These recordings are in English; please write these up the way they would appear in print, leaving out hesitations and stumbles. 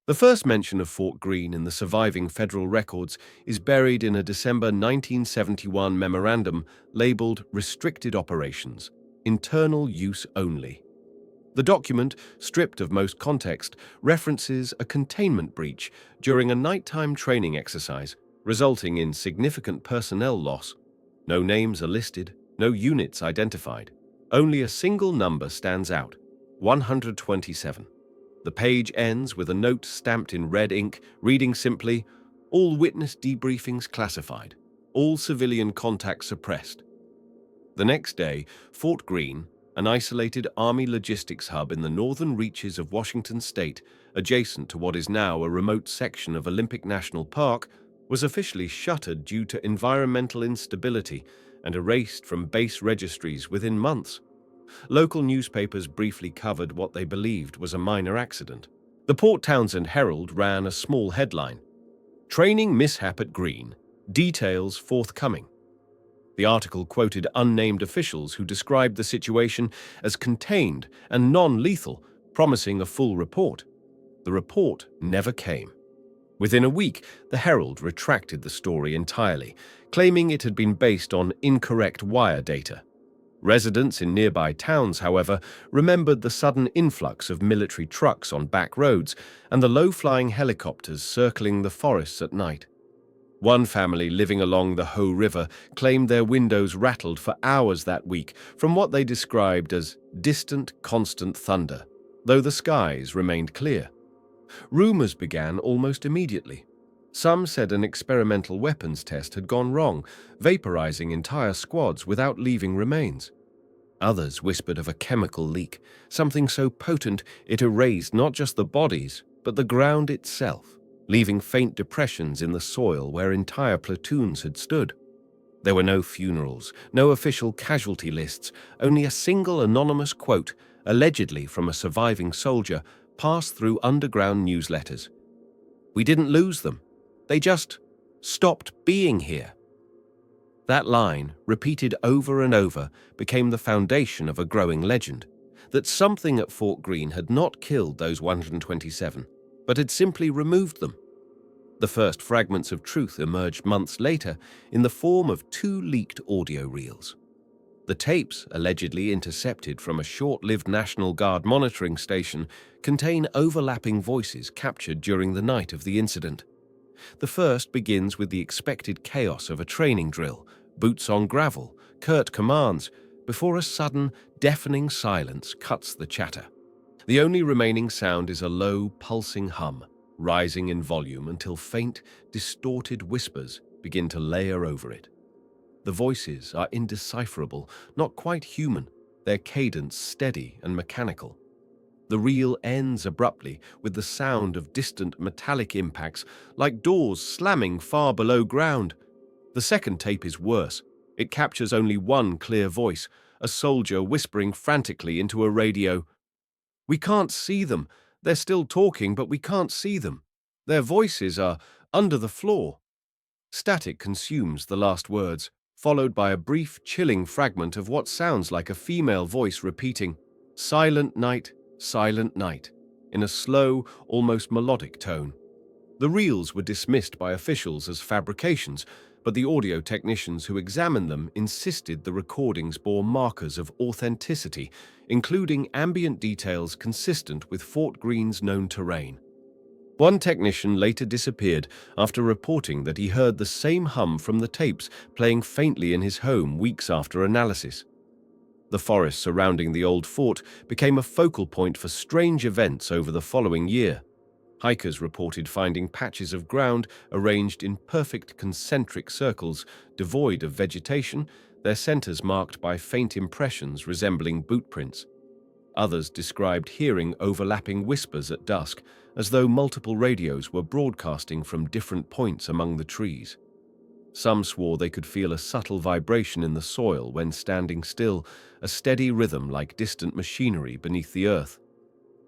The first mention of Fort Greene in the surviving federal records is buried in a December 1971 memorandum labeled Restricted Operations, Internal Use Only. The document, stripped of most context, references a containment breach during a nighttime training exercise, resulting in significant personnel loss. No names are listed, no units identified. Only a single number stands out: 127. The page ends with a note stamped in red ink, reading simply, "All witness debriefings classified. All civilian contact suppressed." The next day, Fort Greene, an isolated Army logistics hub in the northern reaches of Washington state, adjacent to what is now a remote section of Olympic National Park, was officially shuttered due to environmental instability and erased from base registries within months. Local newspapers briefly covered what they believed was a minor accident. The Port Townsend Herald ran a small headline: "Training Mishap at Greene. Details Forthcoming." The article quoted unnamed officials who described the situation as contained and non-lethal, promising a full report. The report never came. Within a week, the Herald retracted the story entirely, claiming it had been based on incorrect wire data. Residents in nearby towns, however, remembered the sudden influx of military trucks on back roads and the low-flying helicopters circling the forests at night. One family living along the Hoh River claimed their windows rattled for hours that week from what they described as distant, constant thunder, though the skies remained clear. Rumors began almost immediately. Some said an experimental weapons test had gone wrong, vaporizing entire squads without leaving remains. Others whispered of a chemical leak, something so potent it erased not just the bodies, but the ground itself, leaving faint depressions in the soil where entire platoons had stood. There were no funerals, no official casualty lists, only a single anonymous quote, allegedly from a surviving soldier, passed through underground newsletters. "We didn't lose them. They just stopped being here." That line, repeated over and over, became the foundation of a growing legend, that something at Fort Greene had not killed those 127, but had simply removed them. The first fragments of truth emerged months later in the form of 2 leaked audio reels. The tapes, allegedly intercepted from a short-lived National Guard monitoring station, contain overlapping voices captured during the night of the incident. The first begins with the expected chaos of a training drill, boots on gravel, curt commands, before a sudden, deafening silence cuts the chatter. The only remaining sound is a low, pulsing hum, rising in volume until faint, distorted whispers begin to layer over it. The voices are indecipherable, not quite human, their cadence steady and mechanical. The reel ends abruptly with the sound of distant metallic impacts, like doors slamming far below ground. The second tape is worse. It captures only one clear voice, a soldier whispering frantically into a radio. "We can't see them. They're still talking, but we can't see them. Their voices are under the floor." Static consumes the last words, followed by a brief, chilling fragment of what sounds like a female voice repeating, "Silent night, silent night," in a slow, almost melodic tone. The reels were dismissed by officials as fabrications, but the audio technicians who examined them insisted the recordings bore markers of authenticity, including ambient details consistent with Fort Greene's known terrain. One technician later disappeared after reporting that he heard the same hum from the tapes playing faintly in his home weeks after analysis. The forest surrounding the old fort became a focal point for strange events over the following year. Hikers reported finding patches of ground arranged in perfect concentric circles, devoid of vegetation, their centers marked by faint impressions resembling boot prints. Others described hearing overlapping whispers at dusk, as though multiple radios were broadcasting from different points among the trees. Some swore they could feel a subtle vibration in the soil when standing still, a steady rhythm like distant machinery beneath the earth.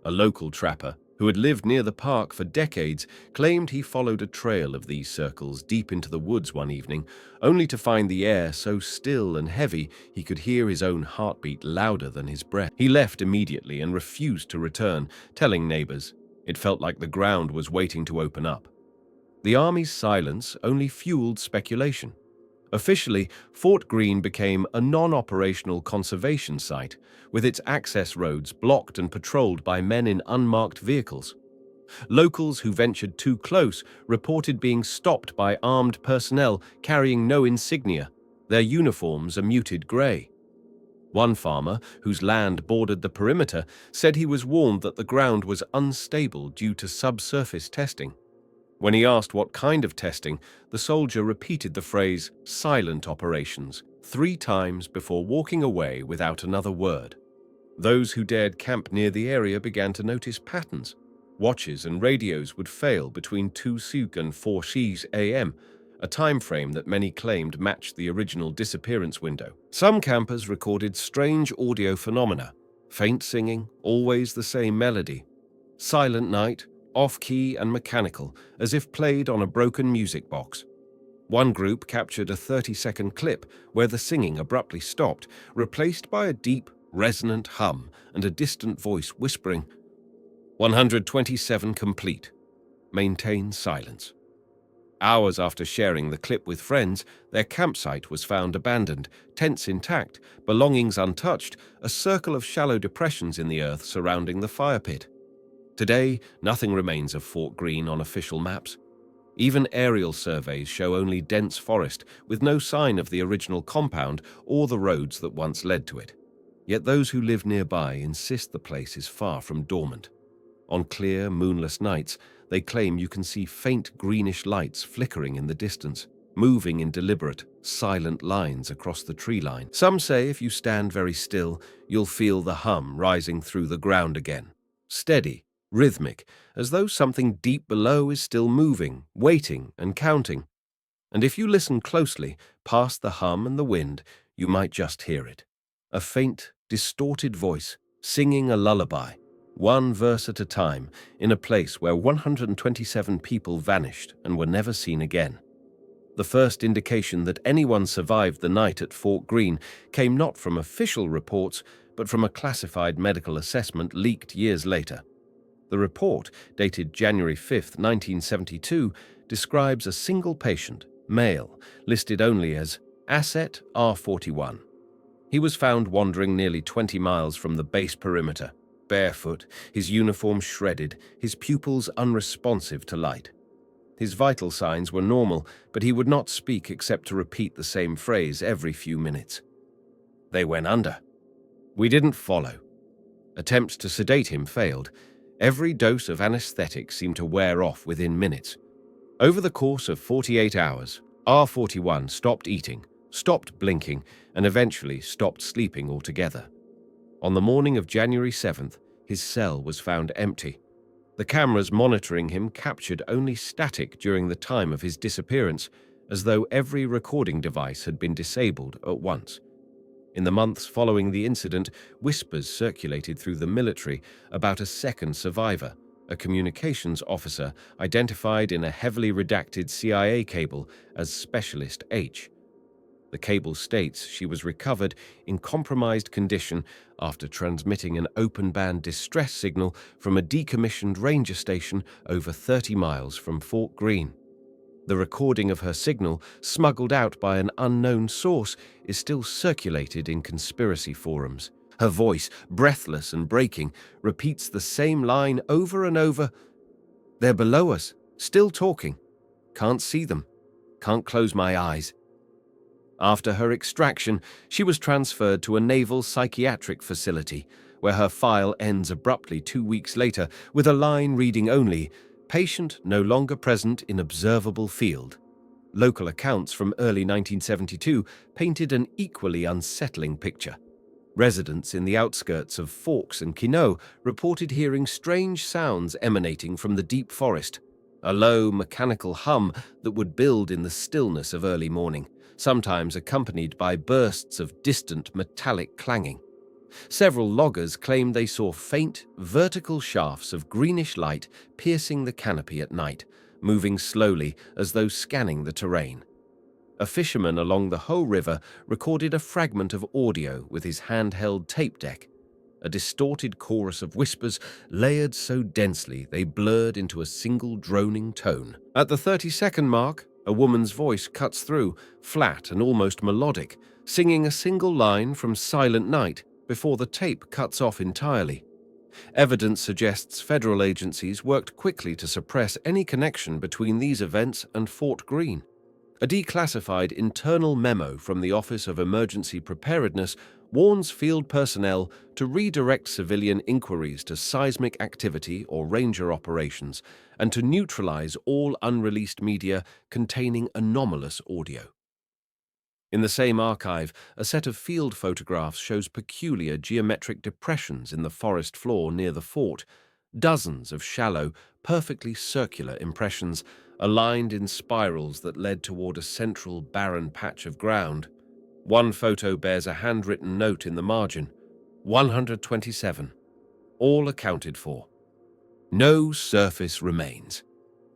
A local trapper, who had lived near the park for decades, claimed he followed a trail of these circles deep into the woods one evening, only to find the air so still and heavy he could hear his own heartbeat louder than his breath. He left immediately and refused to return, telling neighbors, It felt like the ground was waiting to open up. The Army's silence only fueled speculation. Officially, Fort Greene became a non-operational conservation site, with its access roads blocked and patrolled by men in unmarked vehicles. Locals who ventured too close reported being stopped by armed personnel carrying no insignia, their uniforms a muted grey. One farmer, whose land bordered the perimeter, said he was warned that the ground was unstable due to subsurface testing. When he asked what kind of testing, the soldier repeated the phrase "silent operations" 3 times before walking away without another word. Those who dared camp near the area began to notice patterns. Watches and radios would fail between 2 Suk and 4 Shis a.m., a time frame that many claimed matched the original disappearance window. Some campers recorded strange audio phenomena: faint singing, always the same melody, silent night, off-key and mechanical, as if played on a broken music box. One group captured a 30-second clip where the singing abruptly stopped, replaced by a deep, resonant hum and a distant voice whispering, "127 complete. Maintain silence." Hours after sharing the clip with friends, their campsite was found abandoned, tents intact, belongings untouched, a circle of shallow depressions in the earth surrounding the fire pit. Today, nothing remains of Fort Greene on official maps. Even aerial surveys show only dense forest, with no sign of the original compound or the roads that once led to it. Yet those who live nearby insist the place is far from dormant. On clear, moonless nights, they claim you can see faint greenish lights flickering in the distance, moving in deliberate, silent lines across the tree line. Some say if you stand very still, you'll feel the hum rising through the ground again. Steady, rhythmic, as though something deep below is still moving, waiting and counting. And if you listen closely, past the hum and the wind, you might just hear it. A faint, distorted voice, singing a lullaby, one verse at a time, in a place where 127 people vanished and were never seen again. The first indication that anyone survived the night at Fort Greene came not from official reports, but from a classified medical assessment leaked years later. The report, dated January 5, 1972, describes a single patient, male, listed only as Asset R41. He was found wandering nearly 20 miles from the base perimeter, barefoot, his uniform shredded, his pupils unresponsive to light. His vital signs were normal, but he would not speak except to repeat the same phrase every few minutes. "They went under. We didn't follow." Attempts to sedate him failed. Every dose of anesthetic seemed to wear off within minutes. Over the course of 48 hours, R41 stopped eating, stopped blinking, and eventually stopped sleeping altogether. On the morning of January 7th, his cell was found empty. The cameras monitoring him captured only static during the time of his disappearance, as though every recording device had been disabled at once. In the months following the incident, whispers circulated through the military about a second survivor, a communications officer identified in a heavily redacted CIA cable as Specialist H. The cable states she was recovered in compromised condition after transmitting an open-band distress signal from a decommissioned ranger station over 30 miles from Fort Greene. The recording of her signal, smuggled out by an unknown source, is still circulated in conspiracy forums. Her voice, breathless and breaking, repeats the same line over and over. "They're below us, still talking. Can't see them. Can't close my eyes." After her extraction, she was transferred to a naval psychiatric facility, where her file ends abruptly 2 weeks later with a line reading only, "Patient no longer present in observable field." Local accounts from early 1972 painted an equally unsettling picture. Residents in the outskirts of Forks and Quinault reported hearing strange sounds emanating from the deep forest, a low, mechanical hum that would build in the stillness of early morning, sometimes accompanied by bursts of distant metallic clanging. Several loggers claimed they saw faint, vertical shafts of greenish light piercing the canopy at night, moving slowly as though scanning the terrain. A fisherman along the Hoh River recorded a fragment of audio with his handheld tape deck. a distorted chorus of whispers layered so densely they blurred into a single droning tone. At the 30-second mark, a woman's voice cuts through, flat and almost melodic, singing a single line from Silent Night before the tape cuts off entirely. Evidence suggests federal agencies worked quickly to suppress any connection between these events and Fort Greene. A declassified internal memo from the Office of Emergency Preparedness warns field personnel to redirect civilian inquiries to seismic activity or ranger operations and to neutralize all unreleased media containing anomalous audio. In the same archive, a set of field photographs shows peculiar geometric depressions in the forest floor near the fort, dozens of shallow, perfectly circular impressions aligned in spirals that led toward a central barren patch of ground. One photo bears a handwritten note in the margin, 127, all accounted for. No surface remains.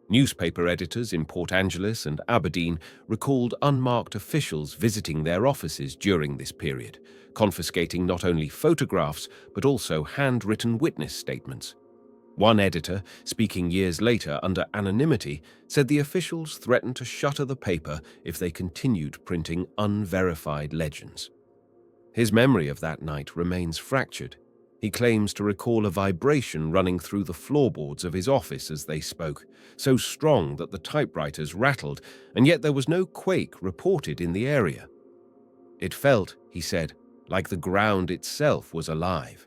Newspaper editors in Port Angeles and Aberdeen recalled unmarked officials visiting their offices during this period, confiscating not only photographs but also handwritten witness statements. One editor, speaking years later under anonymity, said the officials threatened to shutter the paper if they continued printing unverified legends. His memory of that night remains fractured. He claims to recall a vibration running through the floorboards of his office as they spoke, so strong that the typewriters rattled, and yet there was no quake reported in the area. It felt, he said, like the ground itself was alive.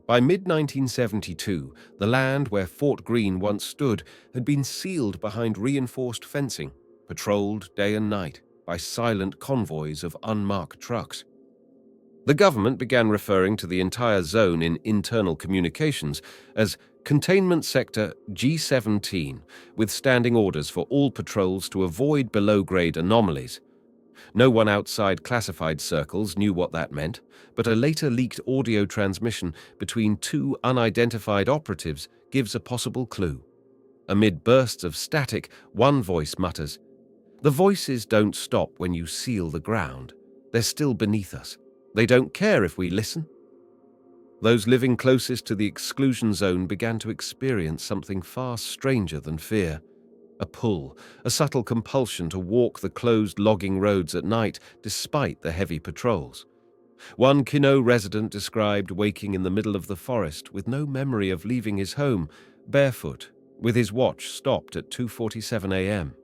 By mid-1972, the land where Fort Greene once stood had been sealed behind reinforced fencing, patrolled day and night by silent convoys of unmarked trucks. The government began referring to the entire zone in internal communications as Containment Sector G17, with standing orders for all patrols to avoid below-grade anomalies. No one outside classified circles knew what that meant, but a later leaked audio transmission between two unidentified operatives gives a possible clue. Amid bursts of static, one voice mutters, "The voices don't stop when you seal the ground. They're still beneath us. They don't care if we listen." Those living closest to the exclusion zone began to experience something far stranger than fear. A pull, a subtle compulsion to walk the closed logging roads at night despite the heavy patrols. One Quinault resident described waking in the middle of the forest with no memory of leaving his home, barefoot, with his watch stopped at 2:47 a.m.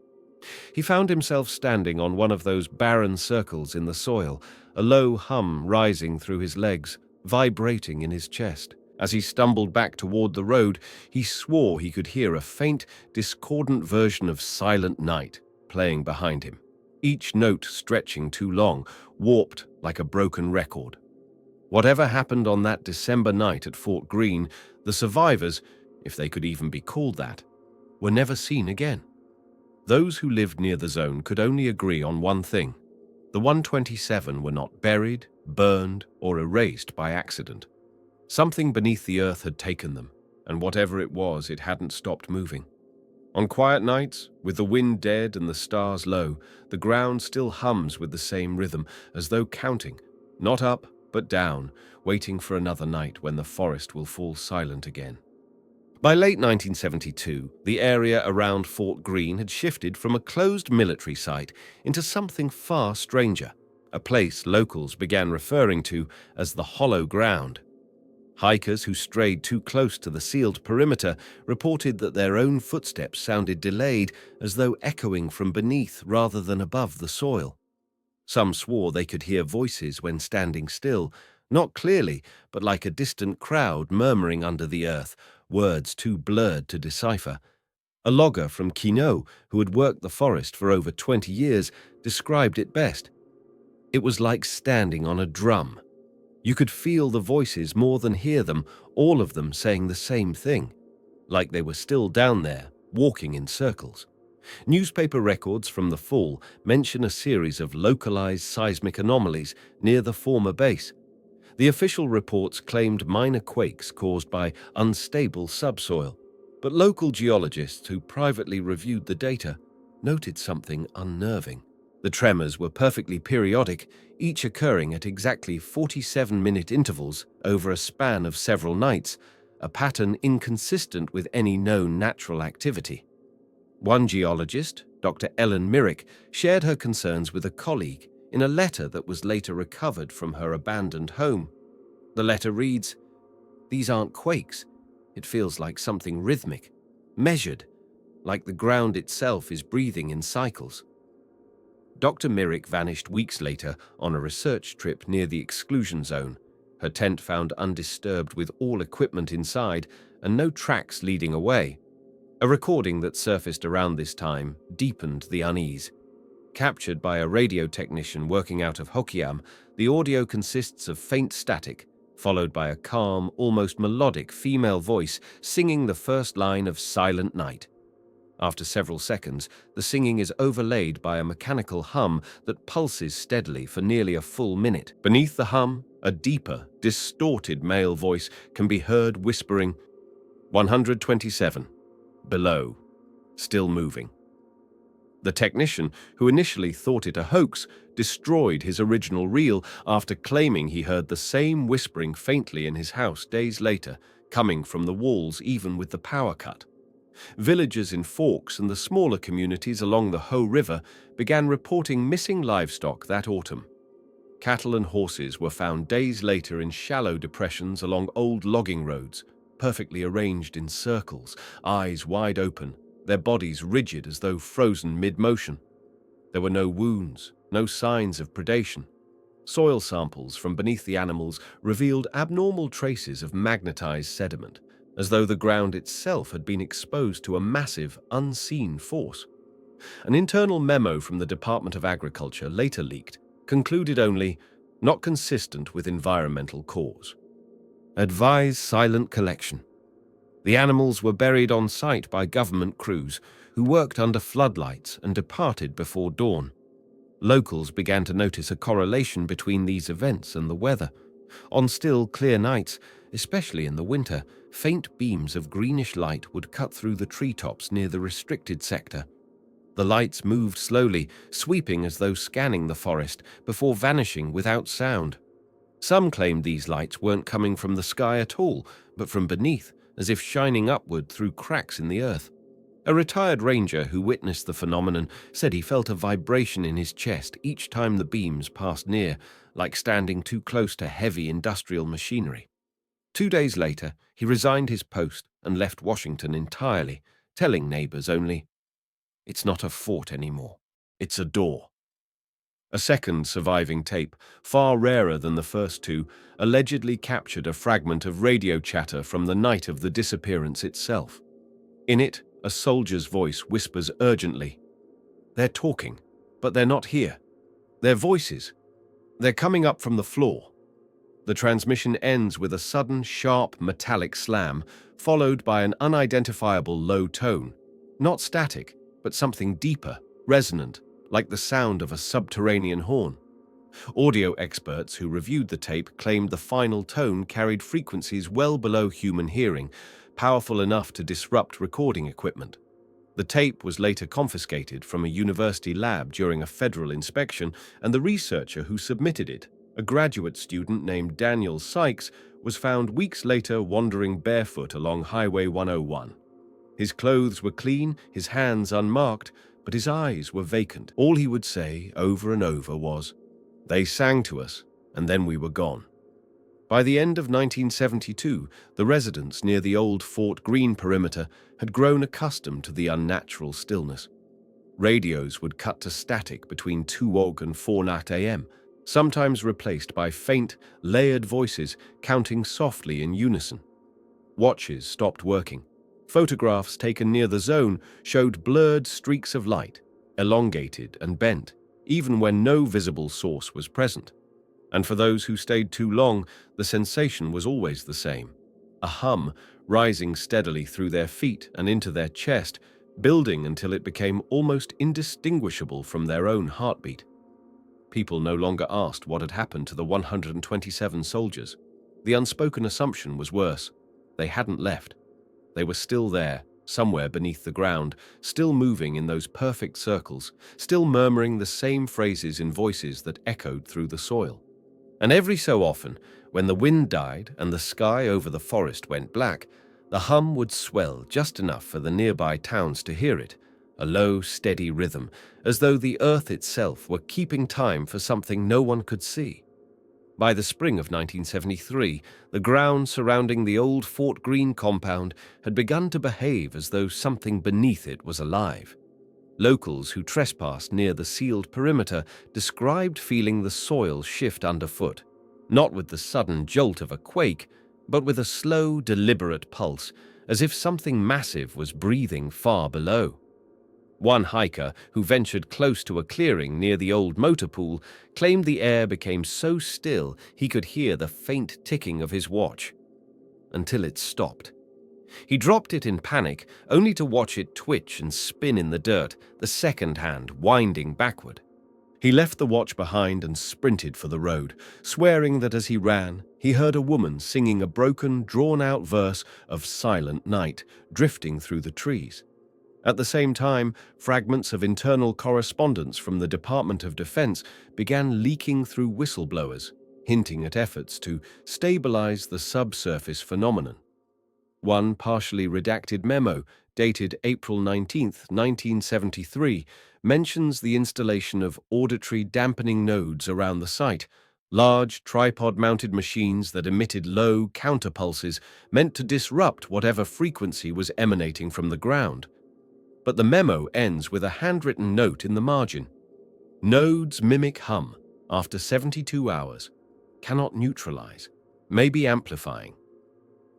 He found himself standing on one of those barren circles in the soil, a low hum rising through his legs, vibrating in his chest. As he stumbled back toward the road, he swore he could hear a faint, discordant version of Silent Night playing behind him, each note stretching too long, warped like a broken record. Whatever happened on that December night at Fort Greene, the survivors, if they could even be called that, were never seen again. Those who lived near the zone could only agree on one thing. The 127 were not buried, burned, or erased by accident. Something beneath the earth had taken them, and whatever it was, it hadn't stopped moving. On quiet nights, with the wind dead and the stars low, the ground still hums with the same rhythm, as though counting, not up, but down, waiting for another night when the forest will fall silent again. By late 1972, the area around Fort Greene had shifted from a closed military site into something far stranger, a place locals began referring to as the Hollow Ground. Hikers who strayed too close to the sealed perimeter reported that their own footsteps sounded delayed, as though echoing from beneath rather than above the soil. Some swore they could hear voices when standing still, not clearly, but like a distant crowd murmuring under the earth, words too blurred to decipher. A logger from Quinault, who had worked the forest for over 20 years, described it best. It was like standing on a drum. You could feel the voices more than hear them, all of them saying the same thing, like they were still down there, walking in circles. Newspaper records from the fall mention a series of localized seismic anomalies near the former base. The official reports claimed minor quakes caused by unstable subsoil, but local geologists who privately reviewed the data noted something unnerving. The tremors were perfectly periodic, each occurring at exactly 47-minute intervals over a span of several nights, a pattern inconsistent with any known natural activity. One geologist, Dr. Ellen Myrick, shared her concerns with a colleague in a letter that was later recovered from her abandoned home. The letter reads, "These aren't quakes. It feels like something rhythmic, measured, like the ground itself is breathing in cycles." Dr. Myrick vanished weeks later on a research trip near the exclusion zone, her tent found undisturbed with all equipment inside and no tracks leading away. A recording that surfaced around this time deepened the unease. Captured by a radio technician working out of Hokiam, the audio consists of faint static, followed by a calm, almost melodic female voice singing the first line of Silent Night. After several seconds, the singing is overlaid by a mechanical hum that pulses steadily for nearly a full minute. Beneath the hum, a deeper, distorted male voice can be heard whispering, 127, below, still moving. The technician, who initially thought it a hoax, destroyed his original reel after claiming he heard the same whispering faintly in his house days later, coming from the walls even with the power cut. Villagers in Forks and the smaller communities along the Ho River began reporting missing livestock that autumn. Cattle and horses were found days later in shallow depressions along old logging roads, perfectly arranged in circles, eyes wide open, their bodies rigid as though frozen mid-motion. There were no wounds, no signs of predation. Soil samples from beneath the animals revealed abnormal traces of magnetized sediment, as though the ground itself had been exposed to a massive, unseen force. An internal memo from the Department of Agriculture later leaked, concluded only, not consistent with environmental cause. Advise silent collection. The animals were buried on site by government crews who worked under floodlights and departed before dawn. Locals began to notice a correlation between these events and the weather. On still, clear nights, especially in the winter, faint beams of greenish light would cut through the treetops near the restricted sector. The lights moved slowly, sweeping as though scanning the forest, before vanishing without sound. Some claimed these lights weren't coming from the sky at all, but from beneath, as if shining upward through cracks in the earth. A retired ranger who witnessed the phenomenon said he felt a vibration in his chest each time the beams passed near, like standing too close to heavy industrial machinery. 2 days later, he resigned his post and left Washington entirely, telling neighbors only, "It's not a fort anymore. It's a door." A second surviving tape, far rarer than the first two, allegedly captured a fragment of radio chatter from the night of the disappearance itself. In it, a soldier's voice whispers urgently, "They're talking, but they're not here. They're voices. They're coming up from the floor." The transmission ends with a sudden, sharp, metallic slam, followed by an unidentifiable low tone. Not static, but something deeper, resonant, like the sound of a subterranean horn. Audio experts who reviewed the tape claimed the final tone carried frequencies well below human hearing, powerful enough to disrupt recording equipment. The tape was later confiscated from a university lab during a federal inspection, and the researcher who submitted it, a graduate student named Daniel Sykes, was found weeks later wandering barefoot along Highway 101. His clothes were clean, his hands unmarked, but his eyes were vacant. All he would say over and over was, "They sang to us, and then we were gone." By the end of 1972, the residents near the old Fort Greene perimeter had grown accustomed to the unnatural stillness. Radios would cut to static between 2 and 4 a.m., sometimes replaced by faint, layered voices counting softly in unison. Watches stopped working. Photographs taken near the zone showed blurred streaks of light, elongated and bent, even when no visible source was present. And for those who stayed too long, the sensation was always the same. A hum rising steadily through their feet and into their chest, building until it became almost indistinguishable from their own heartbeat. People no longer asked what had happened to the 127 soldiers. The unspoken assumption was worse. They hadn't left. They were still there, somewhere beneath the ground, still moving in those perfect circles, still murmuring the same phrases in voices that echoed through the soil. And every so often, when the wind died and the sky over the forest went black, the hum would swell just enough for the nearby towns to hear it, a low, steady rhythm, as though the earth itself were keeping time for something no one could see. By the spring of 1973, the ground surrounding the old Fort Greene compound had begun to behave as though something beneath it was alive. Locals who trespassed near the sealed perimeter described feeling the soil shift underfoot, not with the sudden jolt of a quake, but with a slow, deliberate pulse, as if something massive was breathing far below. One hiker, who ventured close to a clearing near the old motor pool, claimed the air became so still he could hear the faint ticking of his watch, until it stopped. He dropped it in panic, only to watch it twitch and spin in the dirt, the second hand winding backward. He left the watch behind and sprinted for the road, swearing that as he ran, he heard a woman singing a broken, drawn-out verse of Silent Night, drifting through the trees. At the same time, fragments of internal correspondence from the Department of Defense began leaking through whistleblowers, hinting at efforts to stabilize the subsurface phenomenon. One partially redacted memo, dated April 19, 1973, mentions the installation of auditory dampening nodes around the site, large tripod-mounted machines that emitted low counterpulses meant to disrupt whatever frequency was emanating from the ground. But the memo ends with a handwritten note in the margin. Nodes mimic hum after 72 hours, cannot neutralize, may be amplifying.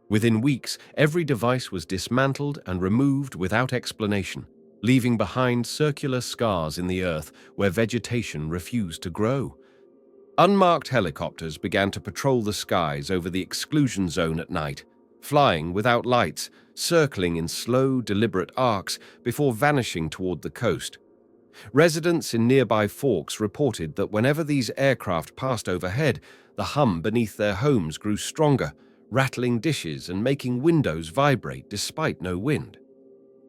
Within weeks, every device was dismantled and removed without explanation, leaving behind circular scars in the earth where vegetation refused to grow. Unmarked helicopters began to patrol the skies over the exclusion zone at night, flying without lights, circling in slow, deliberate arcs before vanishing toward the coast. Residents in nearby Forks reported that whenever these aircraft passed overhead, the hum beneath their homes grew stronger, rattling dishes and making windows vibrate despite no wind.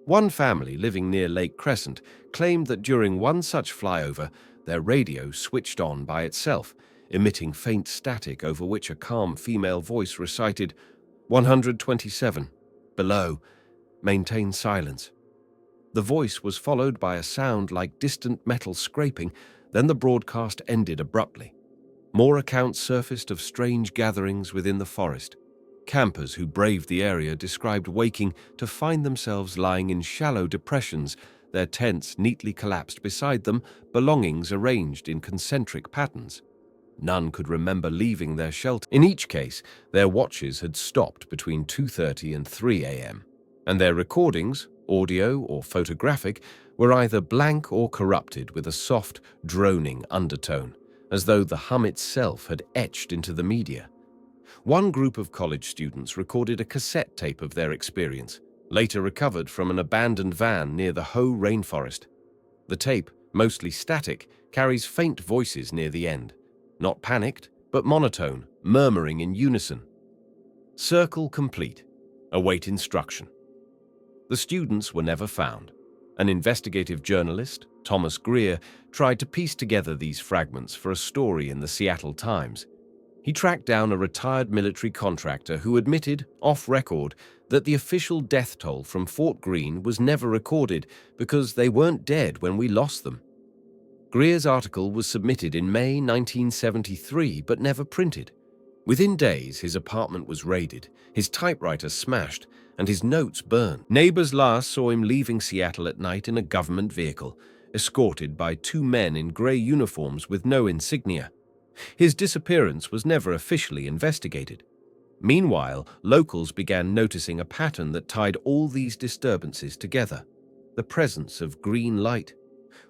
One family living near Lake Crescent claimed that during one such flyover, their radio switched on by itself, emitting faint static over which a calm female voice recited, 127, below, maintain silence. The voice was followed by a sound like distant metal scraping, then the broadcast ended abruptly. More accounts surfaced of strange gatherings within the forest. Campers who braved the area described waking to find themselves lying in shallow depressions, their tents neatly collapsed beside them, belongings arranged in concentric patterns. None could remember leaving their shelter. In each case, their watches had stopped between 2:30 and 3 a.m., and their recordings, audio or photographic, were either blank or corrupted with a soft, droning undertone, as though the hum itself had etched into the media. One group of college students recorded a cassette tape of their experience, later recovered from an abandoned van near the Hoh rainforest. The tape, mostly static, carries faint voices near the end, not panicked, but monotone, murmuring in unison. Circle complete. Await instruction. The students were never found. An investigative journalist, Thomas Greer, tried to piece together these fragments for a story in the Seattle Times. He tracked down a retired military contractor who admitted, off record, that the official death toll from Fort Greene was never recorded because they weren't dead when we lost them. Greer's article was submitted in May 1973 but never printed. Within days, his apartment was raided, his typewriter smashed, and his notes burned. Neighbors last saw him leaving Seattle at night in a government vehicle, escorted by two men in gray uniforms with no insignia. His disappearance was never officially investigated. Meanwhile, locals began noticing a pattern that tied all these disturbances together: the presence of green light.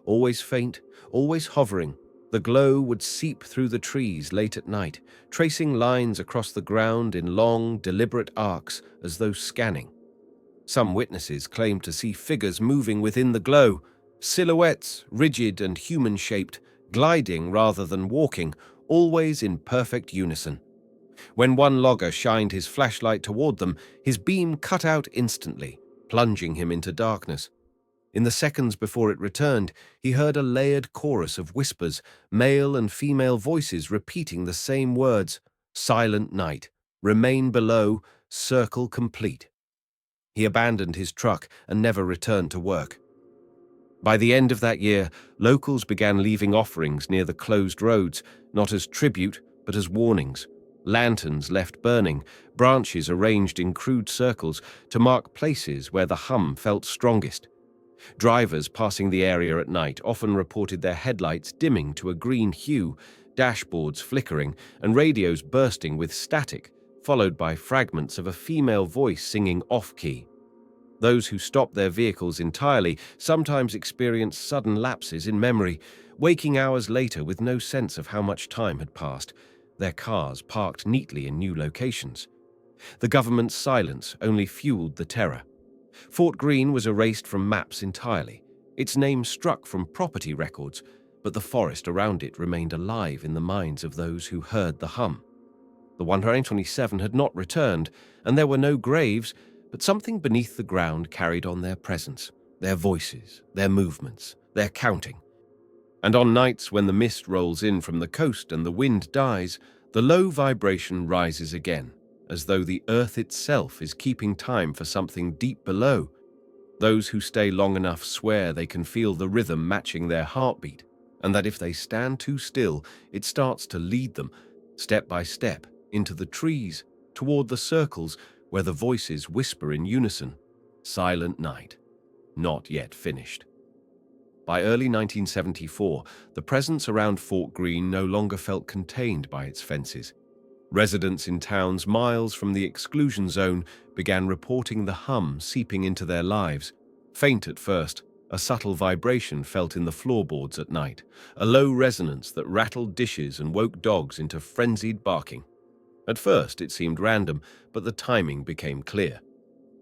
Always faint, always hovering, the glow would seep through the trees late at night, tracing lines across the ground in long, deliberate arcs as though scanning. Some witnesses claimed to see figures moving within the glow, silhouettes, rigid and human-shaped, gliding rather than walking, always in perfect unison. When one logger shined his flashlight toward them, his beam cut out instantly, plunging him into darkness. In the seconds before it returned, he heard a layered chorus of whispers, male and female voices repeating the same words: "Silent night, remain below, circle complete." He abandoned his truck and never returned to work. By the end of that year, locals began leaving offerings near the closed roads, not as tribute, but as warnings. Lanterns left burning, branches arranged in crude circles to mark places where the hum felt strongest. Drivers passing the area at night often reported their headlights dimming to a green hue, dashboards flickering, and radios bursting with static, followed by fragments of a female voice singing off-key. Those who stopped their vehicles entirely sometimes experienced sudden lapses in memory, waking hours later with no sense of how much time had passed, their cars parked neatly in new locations. The government's silence only fueled the terror. Fort Greene was erased from maps entirely, its name struck from property records, but the forest around it remained alive in the minds of those who heard the hum. The 127 had not returned, and there were no graves, but something beneath the ground carried on their presence, their voices, their movements, their counting. And on nights when the mist rolls in from the coast and the wind dies, the low vibration rises again, as though the earth itself is keeping time for something deep below. Those who stay long enough swear they can feel the rhythm matching their heartbeat, and that if they stand too still, it starts to lead them, step by step, into the trees, toward the circles where the voices whisper in unison, "Silent night, not yet finished." By early 1974, the presence around Fort Greene no longer felt contained by its fences. Residents in towns miles from the exclusion zone began reporting the hum seeping into their lives. Faint at first, a subtle vibration felt in the floorboards at night, a low resonance that rattled dishes and woke dogs into frenzied barking. At first, it seemed random, but the timing became clear.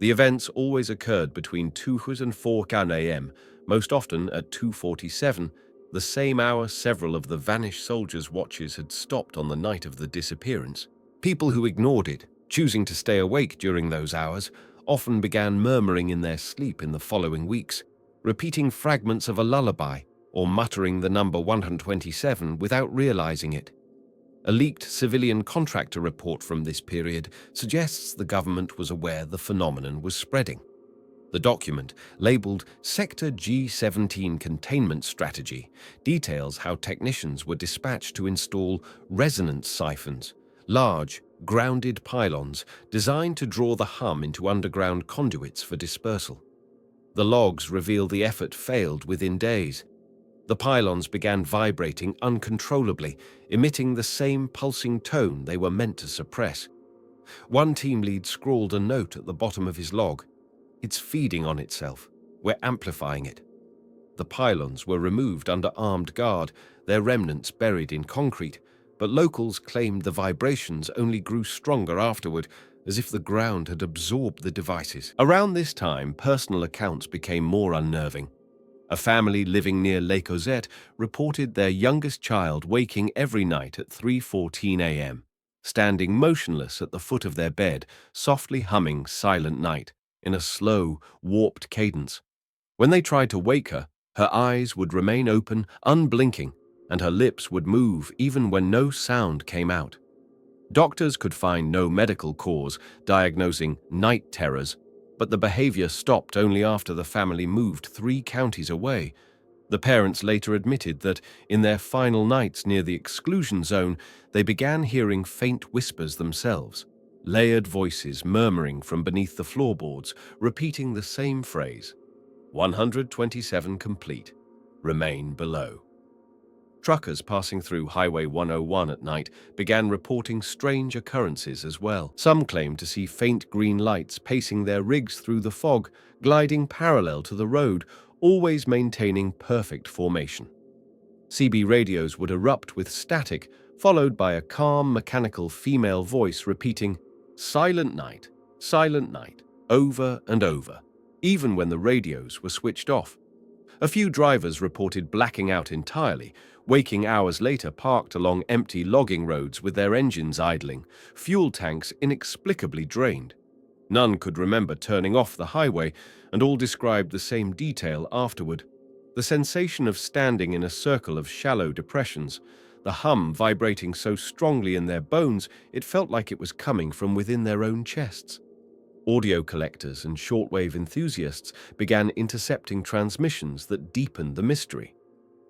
The events always occurred between 2 and 4 a.m., most often at 2:47, the same hour several of the vanished soldiers' watches had stopped on the night of the disappearance. People who ignored it, choosing to stay awake during those hours, often began murmuring in their sleep in the following weeks, repeating fragments of a lullaby or muttering the number 127 without realizing it. A leaked civilian contractor report from this period suggests the government was aware the phenomenon was spreading. The document, labeled Sector G17 Containment Strategy, details how technicians were dispatched to install resonance siphons, large, grounded pylons designed to draw the hum into underground conduits for dispersal. The logs reveal the effort failed within days. The pylons began vibrating uncontrollably, emitting the same pulsing tone they were meant to suppress. One team lead scrawled a note at the bottom of his log: "It's feeding on itself. We're amplifying it." The pylons were removed under armed guard, their remnants buried in concrete, but locals claimed the vibrations only grew stronger afterward, as if the ground had absorbed the devices. Around this time, personal accounts became more unnerving. A family living near Lake Ozette reported their youngest child waking every night at 3:14 a.m., standing motionless at the foot of their bed, softly humming Silent Night in a slow, warped cadence. When they tried to wake her, her eyes would remain open, unblinking, and her lips would move even when no sound came out. Doctors could find no medical cause diagnosing night terrors, but the behavior stopped only after the family moved 3 counties away. The parents later admitted that, in their final nights near the exclusion zone, they began hearing faint whispers themselves, layered voices murmuring from beneath the floorboards, repeating the same phrase: 127 complete, remain below. Truckers passing through Highway 101 at night began reporting strange occurrences as well. Some claimed to see faint green lights pacing their rigs through the fog, gliding parallel to the road, always maintaining perfect formation. CB radios would erupt with static, followed by a calm, mechanical female voice repeating, silent night," over and over, even when the radios were switched off. A few drivers reported blacking out entirely, waking hours later parked along empty logging roads with their engines idling, fuel tanks inexplicably drained. None could remember turning off the highway, and all described the same detail afterward. The sensation of standing in a circle of shallow depressions, the hum vibrating so strongly in their bones it felt like it was coming from within their own chests. Audio collectors and shortwave enthusiasts began intercepting transmissions that deepened the mystery.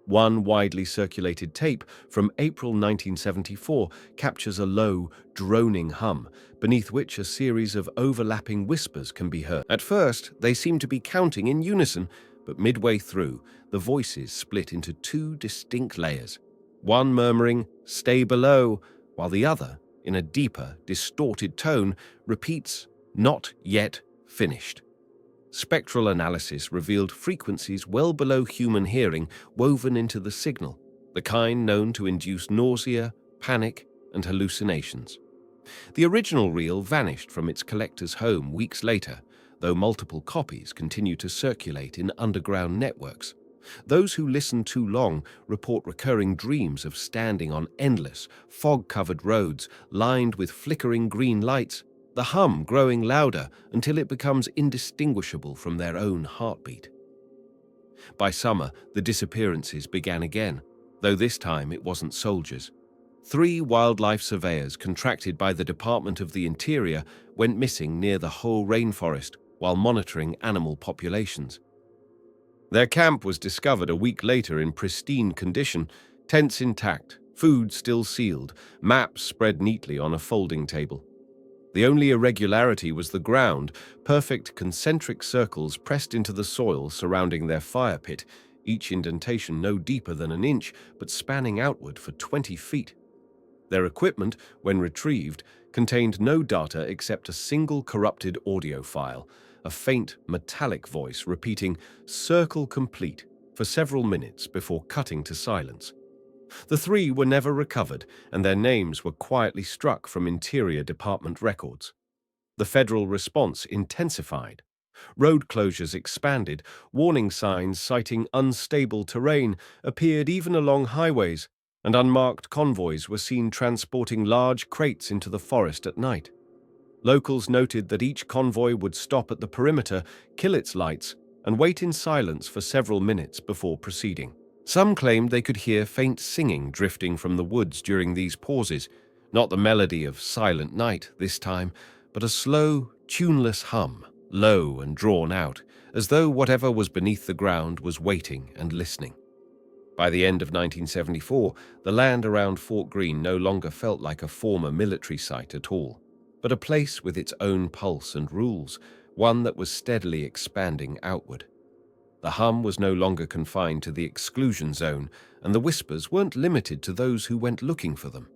One widely circulated tape from April 1974 captures a low, droning hum, beneath which a series of overlapping whispers can be heard. At first, they seem to be counting in unison, but midway through, the voices split into two distinct layers. One murmuring, "Stay below," while the other, in a deeper, distorted tone, repeats, "Not yet finished." Spectral analysis revealed frequencies well below human hearing woven into the signal, the kind known to induce nausea, panic, and hallucinations. The original reel vanished from its collector's home weeks later, though multiple copies continue to circulate in underground networks. Those who listen too long report recurring dreams of standing on endless, fog-covered roads lined with flickering green lights, the hum growing louder until it becomes indistinguishable from their own heartbeat. By summer, the disappearances began again, though this time it wasn't soldiers. 3 wildlife surveyors contracted by the Department of the Interior went missing near the whole rainforest while monitoring animal populations. Their camp was discovered a week later in pristine condition, tents intact, food still sealed, maps spread neatly on a folding table. The only irregularity was the ground, perfect concentric circles pressed into the soil surrounding their fire pit, each indentation no deeper than an inch, but spanning outward for 20 feet. Their equipment, when retrieved, contained no data except a single corrupted audio file, a faint, metallic voice repeating "circle complete" for several minutes before cutting to silence. The 3 were never recovered, and their names were quietly struck from Interior Department records. The federal response intensified. Road closures expanded, warning signs citing unstable terrain appeared even along highways, and unmarked convoys were seen transporting large crates into the forest at night. Locals noted that each convoy would stop at the perimeter, kill its lights, and wait in silence for several minutes before proceeding. Some claimed they could hear faint singing drifting from the woods during these pauses, not the melody of Silent Night this time, but a slow, tuneless hum, low and drawn out, as though whatever was beneath the ground was waiting and listening. By the end of 1974, the land around Fort Greene no longer felt like a former military site at all, but a place with its own pulse and rules, one that was steadily expanding outward. The hum was no longer confined to the exclusion zone, and the whispers weren't limited to those who went looking for them.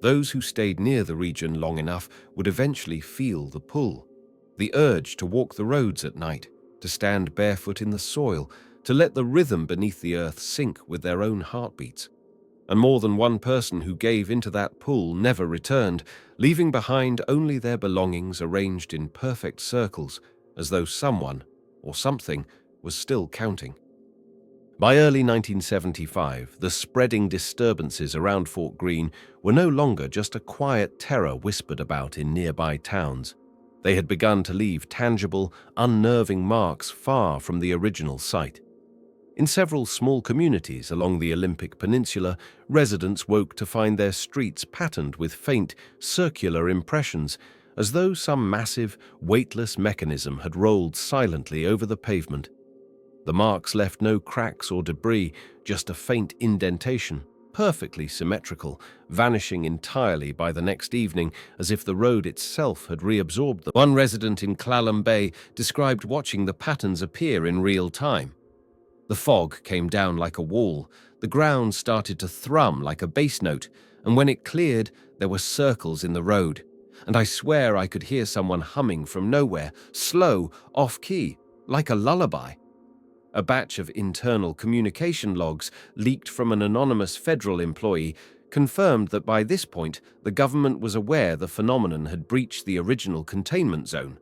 Those who stayed near the region long enough would eventually feel the pull, the urge to walk the roads at night, to stand barefoot in the soil, to let the rhythm beneath the earth sync with their own heartbeats. And more than one person who gave into that pull never returned, leaving behind only their belongings arranged in perfect circles, as though someone, or something, was still counting. By early 1975, the spreading disturbances around Fort Greene were no longer just a quiet terror whispered about in nearby towns. They had begun to leave tangible, unnerving marks far from the original site. In several small communities along the Olympic Peninsula, residents woke to find their streets patterned with faint, circular impressions, as though some massive, weightless mechanism had rolled silently over the pavement. The marks left no cracks or debris, just a faint indentation, perfectly symmetrical, vanishing entirely by the next evening as if the road itself had reabsorbed them. One resident in Clallam Bay described watching the patterns appear in real time. The fog came down like a wall, the ground started to thrum like a bass note, and when it cleared, there were circles in the road. And I swear I could hear someone humming from nowhere, slow, off-key, like a lullaby. A batch of internal communication logs leaked from an anonymous federal employee confirmed that by this point the government was aware the phenomenon had breached the original containment zone.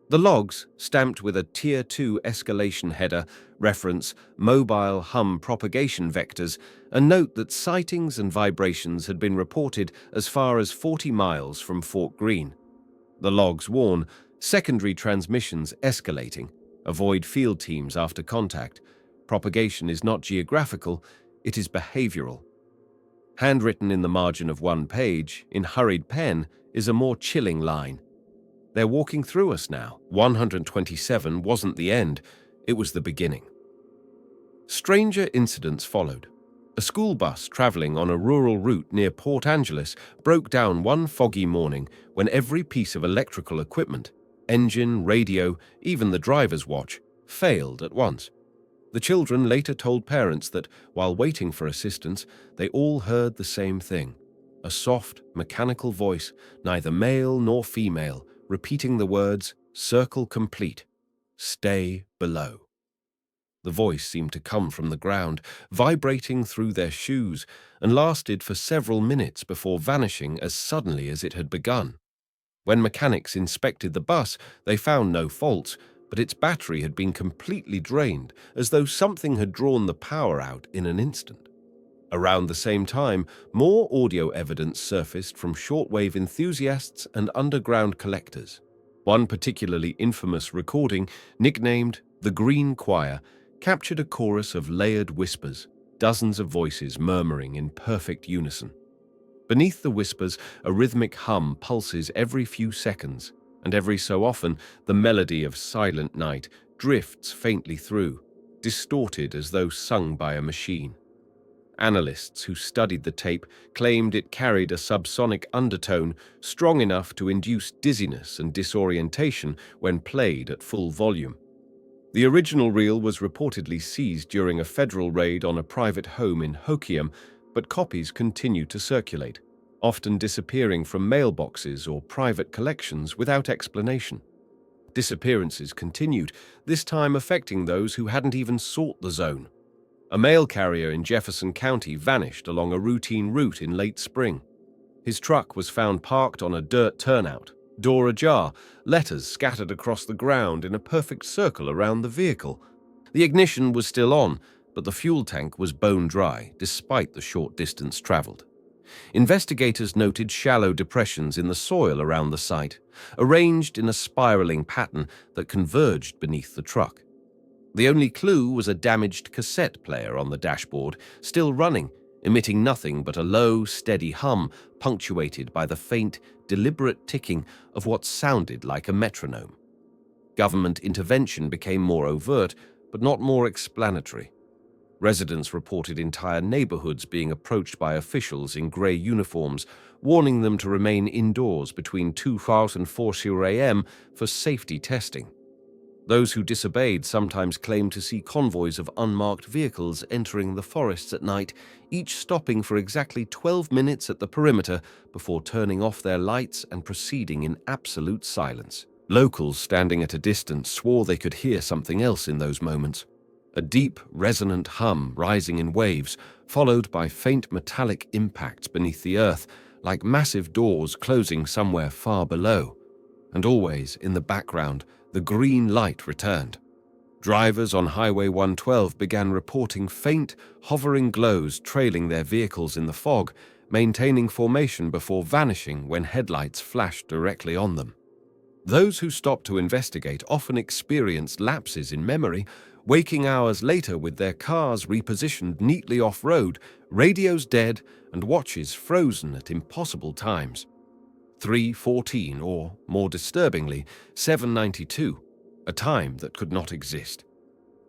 The logs, stamped with a Tier 2 escalation header, reference mobile hum propagation vectors, and note that sightings and vibrations had been reported as far as 40 miles from Fort Greene. The logs warn, Secondary transmissions escalating. Avoid field teams after contact. Propagation is not geographical, it is behavioral. Handwritten in the margin of one page, in hurried pen, is a more chilling line. They're walking through us now. 127 wasn't the end, it was the beginning. Stranger incidents followed. A school bus traveling on a rural route near Port Angeles broke down one foggy morning when every piece of electrical equipment, engine, radio, even the driver's watch, failed at once. The children later told parents that, while waiting for assistance, they all heard the same thing: a soft, mechanical voice, neither male nor female, repeating the words, "Circle complete. Stay below." The voice seemed to come from the ground, vibrating through their shoes, and lasted for several minutes before vanishing as suddenly as it had begun. When mechanics inspected the bus, they found no faults, but its battery had been completely drained, as though something had drawn the power out in an instant. Around the same time, more audio evidence surfaced from shortwave enthusiasts and underground collectors. One particularly infamous recording, nicknamed The Green Choir, captured a chorus of layered whispers, dozens of voices murmuring in perfect unison. Beneath the whispers, a rhythmic hum pulses every few seconds, and every so often, the melody of Silent Night drifts faintly through, distorted as though sung by a machine. Analysts who studied the tape claimed it carried a subsonic undertone strong enough to induce dizziness and disorientation when played at full volume. The original reel was reportedly seized during a federal raid on a private home in Hoquiam, but copies continued to circulate, often disappearing from mailboxes or private collections without explanation. Disappearances continued, this time affecting those who hadn't even sought the zone. A mail carrier in Jefferson County vanished along a routine route in late spring. His truck was found parked on a dirt turnout, door ajar, letters scattered across the ground in a perfect circle around the vehicle. The ignition was still on, but the fuel tank was bone dry, despite the short distance traveled. Investigators noted shallow depressions in the soil around the site, arranged in a spiraling pattern that converged beneath the truck. The only clue was a damaged cassette player on the dashboard, still running, emitting nothing but a low, steady hum punctuated by the faint, deliberate ticking of what sounded like a metronome. Government intervention became more overt, but not more explanatory. Residents reported entire neighborhoods being approached by officials in gray uniforms, warning them to remain indoors between 2:00 and 4:00 a.m. for safety testing. Those who disobeyed sometimes claimed to see convoys of unmarked vehicles entering the forests at night, each stopping for exactly 12 minutes at the perimeter before turning off their lights and proceeding in absolute silence. Locals standing at a distance swore they could hear something else in those moments. A deep, resonant hum rising in waves, followed by faint metallic impacts beneath the earth, like massive doors closing somewhere far below. And always, in the background, the green light returned. Drivers on Highway 112 began reporting faint, hovering glows trailing their vehicles in the fog, maintaining formation before vanishing when headlights flashed directly on them. Those who stopped to investigate often experienced lapses in memory, waking hours later with their cars repositioned neatly off-road, radios dead, and watches frozen at impossible times. 3:14 or, more disturbingly, 7:92, a time that could not exist.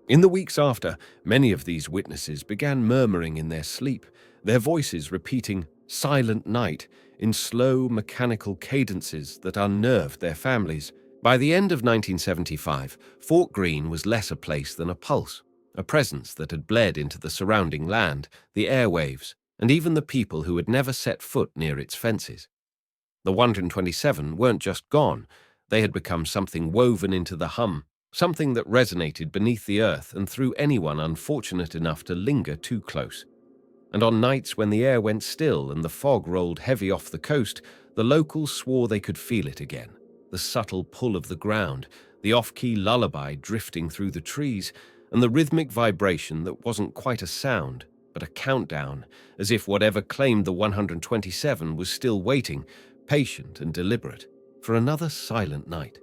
In the weeks after, many of these witnesses began murmuring in their sleep, their voices repeating "Silent Night" in slow, mechanical cadences that unnerved their families. By the end of 1975, Fort Greene was less a place than a pulse, a presence that had bled into the surrounding land, the airwaves, and even the people who had never set foot near its fences. The 127 weren't just gone, they had become something woven into the hum, something that resonated beneath the earth and through anyone unfortunate enough to linger too close. And on nights when the air went still and the fog rolled heavy off the coast, the locals swore they could feel it again. The subtle pull of the ground, the off-key lullaby drifting through the trees, and the rhythmic vibration that wasn't quite a sound, but a countdown, as if whatever claimed the 127 was still waiting, patient and deliberate, for another silent night.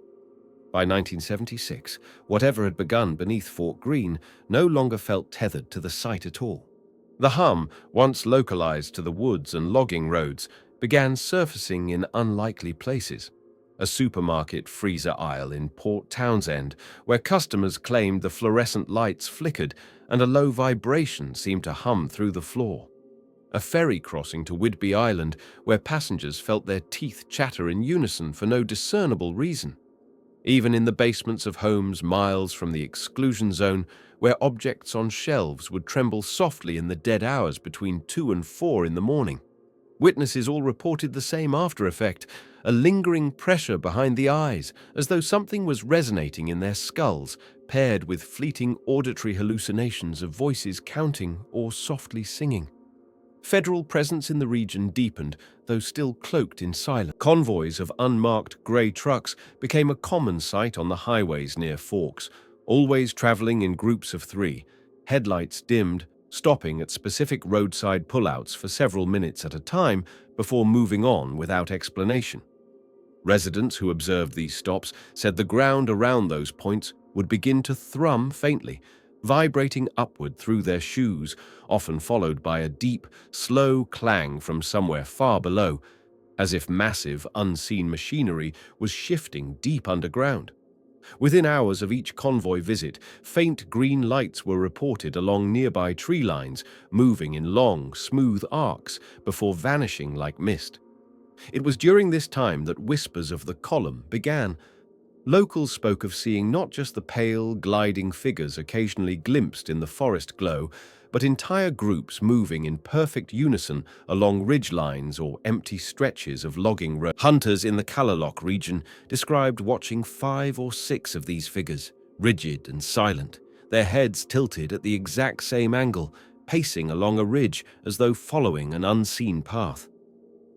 By 1976, whatever had begun beneath Fort Greene no longer felt tethered to the site at all. The hum, once localized to the woods and logging roads, began surfacing in unlikely places. A supermarket freezer aisle in Port Townsend, where customers claimed the fluorescent lights flickered and a low vibration seemed to hum through the floor. A ferry crossing to Whidbey Island, where passengers felt their teeth chatter in unison for no discernible reason. Even in the basements of homes miles from the exclusion zone, where objects on shelves would tremble softly in the dead hours between 2 and 4 in the morning. Witnesses all reported the same after effect, a lingering pressure behind the eyes, as though something was resonating in their skulls, paired with fleeting auditory hallucinations of voices counting or softly singing. Federal presence in the region deepened, though still cloaked in silence. Convoys of unmarked grey trucks became a common sight on the highways near Forks, always traveling in groups of 3, headlights dimmed, stopping at specific roadside pullouts for several minutes at a time before moving on without explanation. Residents who observed these stops said the ground around those points would begin to thrum faintly, vibrating upward through their shoes, often followed by a deep, slow clang from somewhere far below, as if massive, unseen machinery was shifting deep underground. Within hours of each convoy visit, faint green lights were reported along nearby tree lines, moving in long, smooth arcs before vanishing like mist. It was during this time that whispers of the column began. Locals spoke of seeing not just the pale, gliding figures occasionally glimpsed in the forest glow, but entire groups moving in perfect unison along ridge lines or empty stretches of logging road. Hunters in the Kalaloch region described watching 5 or 6 of these figures, rigid and silent, their heads tilted at the exact same angle, pacing along a ridge as though following an unseen path.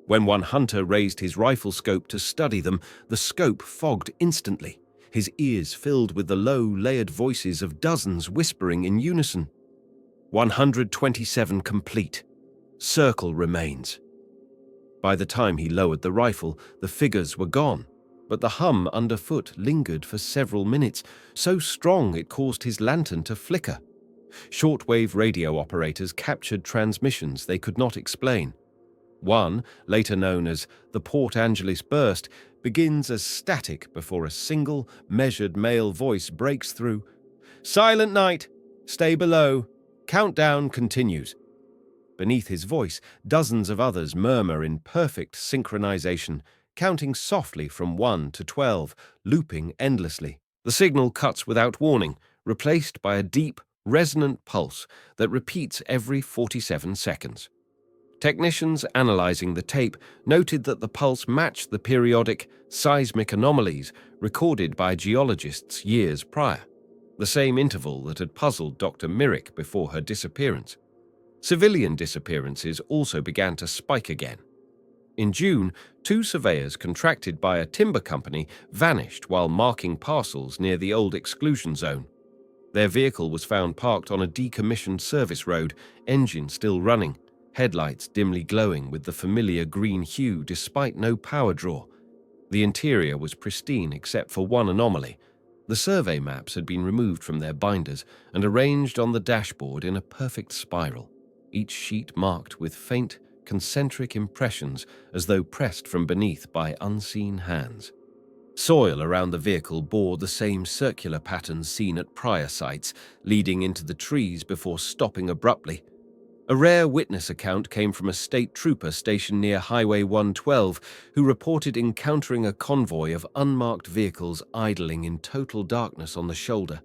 When one hunter raised his rifle scope to study them, the scope fogged instantly, his ears filled with the low, layered voices of dozens whispering in unison. 127 complete. Circle remains. By the time he lowered the rifle, the figures were gone, but the hum underfoot lingered for several minutes, so strong it caused his lantern to flicker. Shortwave radio operators captured transmissions they could not explain. One, later known as the Port Angeles Burst, begins as static before a single, measured male voice breaks through. "Silent night! Stay below! Countdown continues." Beneath his voice, dozens of others murmur in perfect synchronization, counting softly from 1 to 12, looping endlessly. The signal cuts without warning, replaced by a deep, resonant pulse that repeats every 47 seconds. Technicians analyzing the tape noted that the pulse matched the periodic seismic anomalies recorded by geologists years prior, the same interval that had puzzled Dr. Myrick before her disappearance. Civilian disappearances also began to spike again. In June, 2 surveyors contracted by a timber company vanished while marking parcels near the old exclusion zone. Their vehicle was found parked on a decommissioned service road, engine still running, headlights dimly glowing with the familiar green hue despite no power draw. The interior was pristine except for one anomaly. The survey maps had been removed from their binders and arranged on the dashboard in a perfect spiral, each sheet marked with faint, concentric impressions as though pressed from beneath by unseen hands. Soil around the vehicle bore the same circular patterns seen at prior sites, leading into the trees before stopping abruptly. A rare witness account came from a state trooper stationed near Highway 112 who reported encountering a convoy of unmarked vehicles idling in total darkness on the shoulder.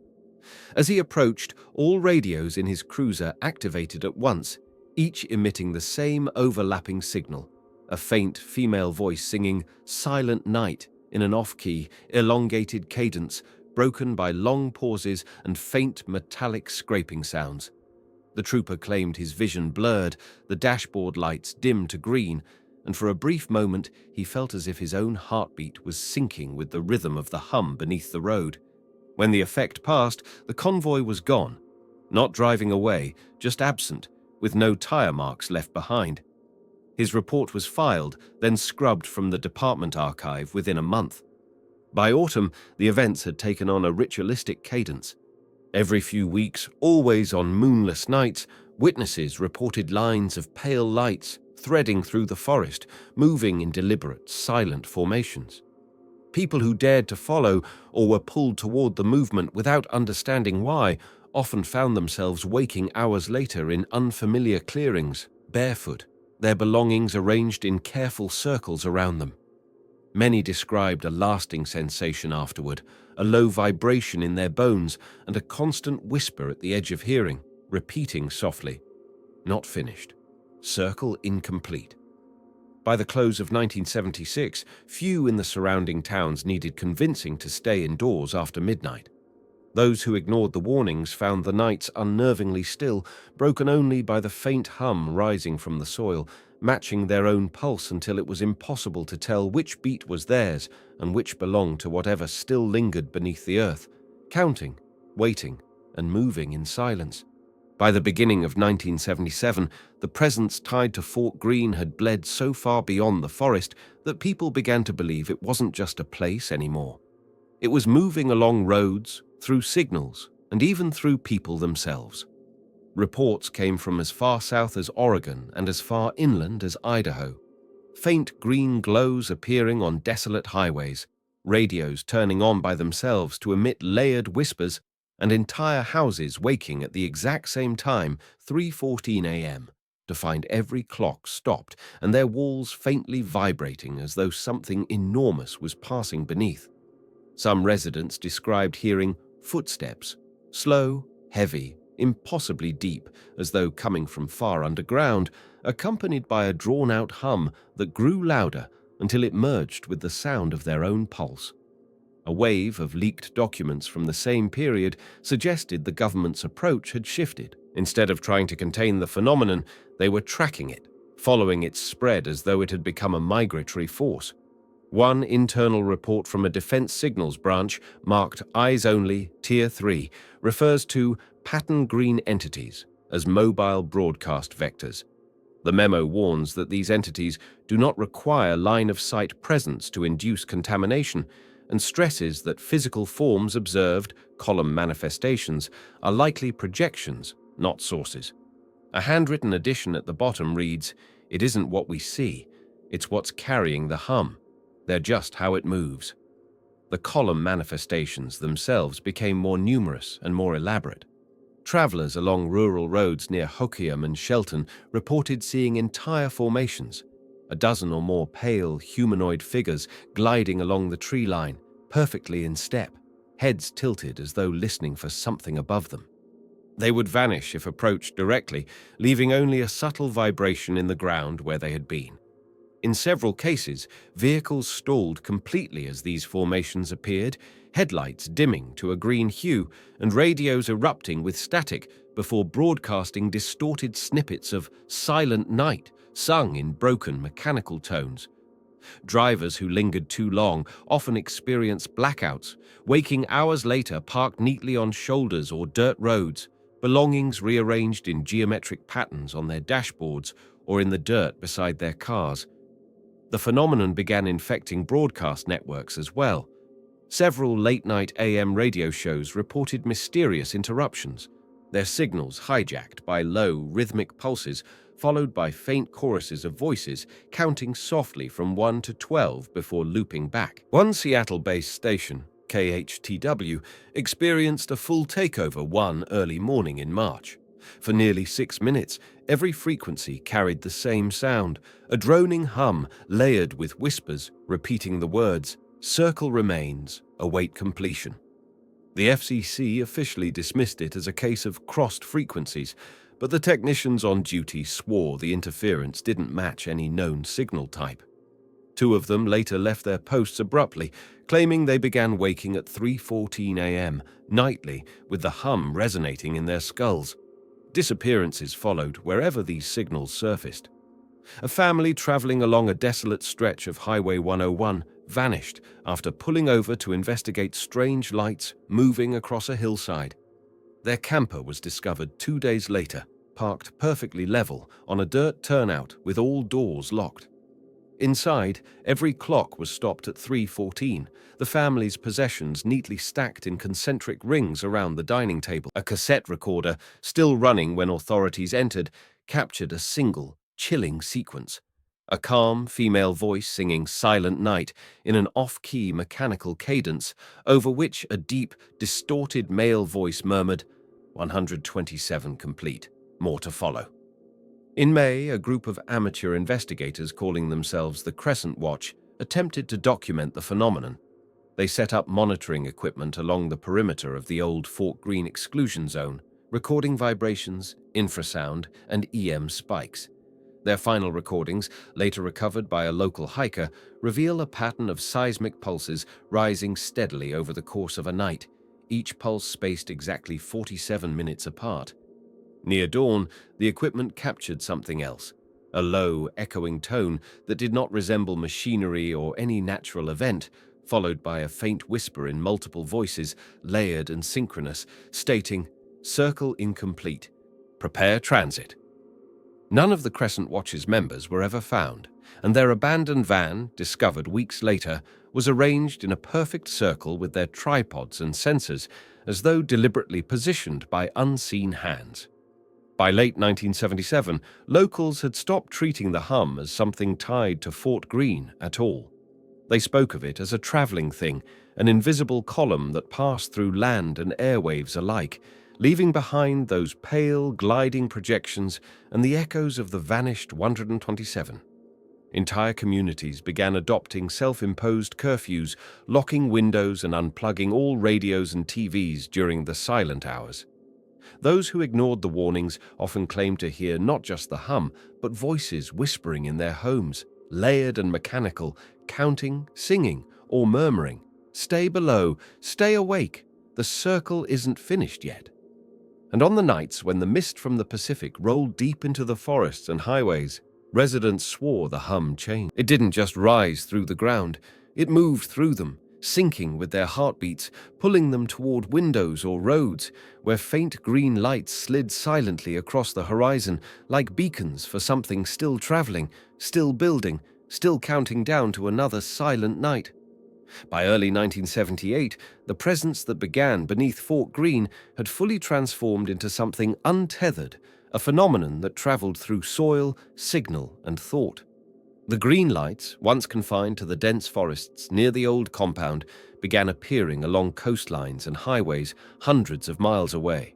As he approached, all radios in his cruiser activated at once, each emitting the same overlapping signal, a faint female voice singing "Silent Night" in an off-key, elongated cadence, broken by long pauses and faint metallic scraping sounds. The trooper claimed his vision blurred, the dashboard lights dimmed to green, and for a brief moment he felt as if his own heartbeat was syncing with the rhythm of the hum beneath the road. When the effect passed, the convoy was gone, not driving away, just absent, with no tire marks left behind. His report was filed, then scrubbed from the department archive within a month. By autumn, the events had taken on a ritualistic cadence. Every few weeks, always on moonless nights, witnesses reported lines of pale lights threading through the forest, moving in deliberate, silent formations. People who dared to follow or were pulled toward the movement without understanding why often found themselves waking hours later in unfamiliar clearings, barefoot, their belongings arranged in careful circles around them. Many described a lasting sensation afterward, a low vibration in their bones and a constant whisper at the edge of hearing, repeating softly, "Not finished. Circle incomplete." By the close of 1976, few in the surrounding towns needed convincing to stay indoors after midnight. Those who ignored the warnings found the nights unnervingly still, broken only by the faint hum rising from the soil, matching their own pulse until it was impossible to tell which beat was theirs and which belonged to whatever still lingered beneath the earth, counting, waiting, and moving in silence. By the beginning of 1977, the presence tied to Fort Greene had bled so far beyond the forest that people began to believe it wasn't just a place anymore. It was moving along roads, through signals, and even through people themselves. Reports came from as far south as Oregon and as far inland as Idaho. Faint green glows appearing on desolate highways, radios turning on by themselves to emit layered whispers, and entire houses waking at the exact same time, 3:14 a.m., to find every clock stopped and their walls faintly vibrating as though something enormous was passing beneath. Some residents described hearing footsteps, slow, heavy, impossibly deep, as though coming from far underground, accompanied by a drawn-out hum that grew louder until it merged with the sound of their own pulse. A wave of leaked documents from the same period suggested the government's approach had shifted. Instead of trying to contain the phenomenon, they were tracking it, following its spread as though it had become a migratory force. One internal report from a defense signals branch, marked Eyes Only, Tier 3, refers to pattern green entities as mobile broadcast vectors. The memo warns that these entities do not require line-of-sight presence to induce contamination, and stresses that physical forms observed, column manifestations, are likely projections, not sources. A handwritten addition at the bottom reads, "It isn't what we see, it's what's carrying the hum. They're just how it moves." The column manifestations themselves became more numerous and more elaborate. Travelers along rural roads near Hoquiam and Shelton reported seeing entire formations, a dozen or more pale humanoid figures gliding along the tree line, perfectly in step, heads tilted as though listening for something above them. They would vanish if approached directly, leaving only a subtle vibration in the ground where they had been. In several cases, vehicles stalled completely as these formations appeared, headlights dimming to a green hue and radios erupting with static before broadcasting distorted snippets of Silent Night sung in broken mechanical tones. Drivers who lingered too long often experienced blackouts, waking hours later parked neatly on shoulders or dirt roads, belongings rearranged in geometric patterns on their dashboards or in the dirt beside their cars. The phenomenon began infecting broadcast networks as well. Several late-night AM radio shows reported mysterious interruptions, their signals hijacked by low, rhythmic pulses followed by faint choruses of voices counting softly from 1 to 12 before looping back. One Seattle-based station, KHTW, experienced a full takeover one early morning in March. For nearly 6 minutes, every frequency carried the same sound, a droning hum layered with whispers repeating the words, "Circle remains, await completion." The FCC officially dismissed it as a case of crossed frequencies, but the technicians on duty swore the interference didn't match any known signal type. Two of them later left their posts abruptly, claiming they began waking at 3:14 a.m. nightly with the hum resonating in their skulls. Disappearances followed wherever these signals surfaced. A family traveling along a desolate stretch of Highway 101 vanished after pulling over to investigate strange lights moving across a hillside. Their camper was discovered 2 days later, parked perfectly level on a dirt turnout with all doors locked. Inside, every clock was stopped at 3:14, the family's possessions neatly stacked in concentric rings around the dining table. A cassette recorder, still running when authorities entered, captured a single, chilling sequence. A calm female voice singing Silent Night in an off-key mechanical cadence, over which a deep, distorted male voice murmured, 127 complete, more to follow. In May, a group of amateur investigators calling themselves the Crescent Watch attempted to document the phenomenon. They set up monitoring equipment along the perimeter of the old Fort Greene exclusion zone, recording vibrations, infrasound, and EM spikes. Their final recordings, later recovered by a local hiker, reveal a pattern of seismic pulses rising steadily over the course of a night, each pulse spaced exactly 47 minutes apart. Near dawn, the equipment captured something else, a low, echoing tone that did not resemble machinery or any natural event, followed by a faint whisper in multiple voices, layered and synchronous, stating, "Circle incomplete. Prepare transit." None of the Crescent Watch's members were ever found, and their abandoned van, discovered weeks later, was arranged in a perfect circle with their tripods and sensors, as though deliberately positioned by unseen hands. By late 1977, locals had stopped treating the hum as something tied to Fort Greene at all. They spoke of it as a traveling thing, an invisible column that passed through land and airwaves alike, leaving behind those pale, gliding projections and the echoes of the vanished 127. Entire communities began adopting self-imposed curfews, locking windows and unplugging all radios and TVs during the silent hours. Those who ignored the warnings often claimed to hear not just the hum, but voices whispering in their homes, layered and mechanical, counting, singing, or murmuring, "Stay below, stay awake, the circle isn't finished yet." And on the nights when the mist from the Pacific rolled deep into the forests and highways, residents swore the hum changed. It didn't just rise through the ground, it moved through them, syncing with their heartbeats, pulling them toward windows or roads, where faint green lights slid silently across the horizon like beacons for something still traveling, still building, still counting down to another silent night. By early 1978, the presence that began beneath Fort Greene had fully transformed into something untethered, a phenomenon that traveled through soil, signal, and thought. The green lights, once confined to the dense forests near the old compound, began appearing along coastlines and highways hundreds of miles away.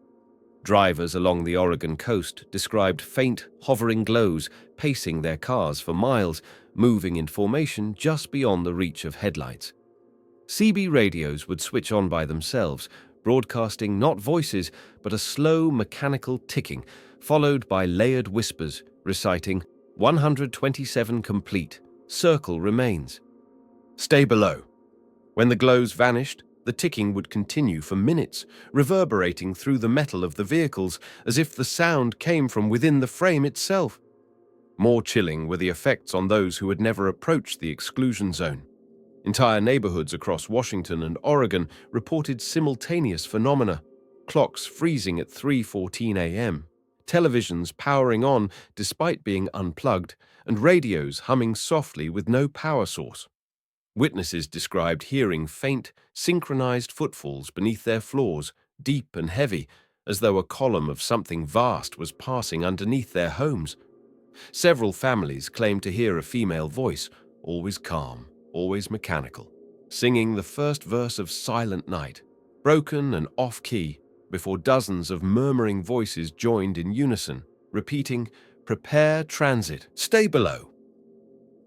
Drivers along the Oregon coast described faint, hovering glows pacing their cars for miles, moving in formation just beyond the reach of headlights. CB radios would switch on by themselves, broadcasting not voices, but a slow mechanical ticking, followed by layered whispers reciting, 127 complete, circle remains. Stay below. When the glows vanished, the ticking would continue for minutes, reverberating through the metal of the vehicles as if the sound came from within the frame itself. More chilling were the effects on those who had never approached the exclusion zone. Entire neighborhoods across Washington and Oregon reported simultaneous phenomena, clocks freezing at 3:14 a.m., televisions powering on despite being unplugged, and radios humming softly with no power source. Witnesses described hearing faint, synchronized footfalls beneath their floors, deep and heavy, as though a column of something vast was passing underneath their homes. Several families claimed to hear a female voice, always calm, always mechanical, singing the first verse of Silent Night, broken and off-key, before dozens of murmuring voices joined in unison, repeating, "Prepare transit, stay below."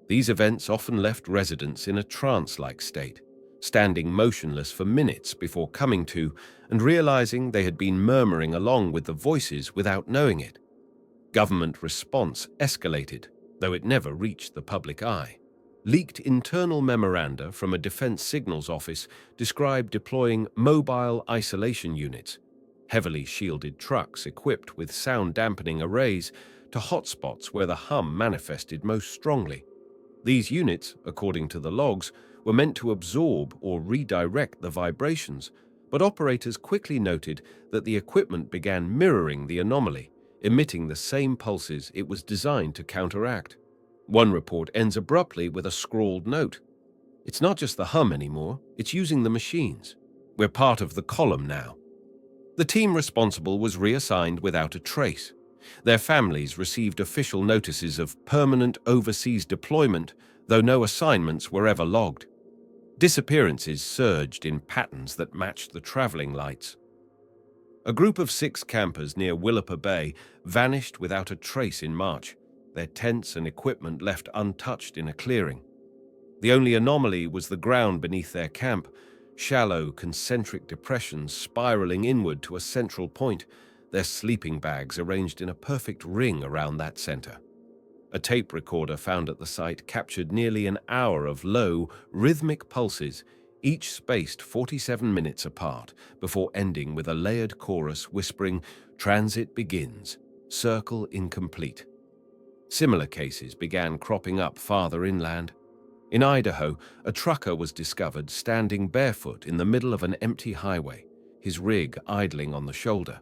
These events often left residents in a trance-like state, standing motionless for minutes before coming to and realizing they had been murmuring along with the voices without knowing it. Government response escalated, though it never reached the public eye. Leaked internal memoranda from a defense signals office described deploying mobile isolation units, heavily shielded trucks equipped with sound-dampening arrays, to hotspots where the hum manifested most strongly. These units, according to the logs, were meant to absorb or redirect the vibrations, but operators quickly noted that the equipment began mirroring the anomaly, emitting the same pulses it was designed to counteract. One report ends abruptly with a scrawled note. It's not just the hum anymore, it's using the machines. We're part of the column now. The team responsible was reassigned without a trace. Their families received official notices of permanent overseas deployment, though no assignments were ever logged. Disappearances surged in patterns that matched the traveling lights. A group of 6 campers near Willapa Bay vanished without a trace in March, their tents and equipment left untouched in a clearing. The only anomaly was the ground beneath their camp, shallow, concentric depressions spiraling inward to a central point, their sleeping bags arranged in a perfect ring around that center. A tape recorder found at the site captured nearly an hour of low, rhythmic pulses, each spaced 47 minutes apart, before ending with a layered chorus whispering, "Transit begins, circle incomplete." Similar cases began cropping up farther inland. In Idaho, a trucker was discovered standing barefoot in the middle of an empty highway, his rig idling on the shoulder.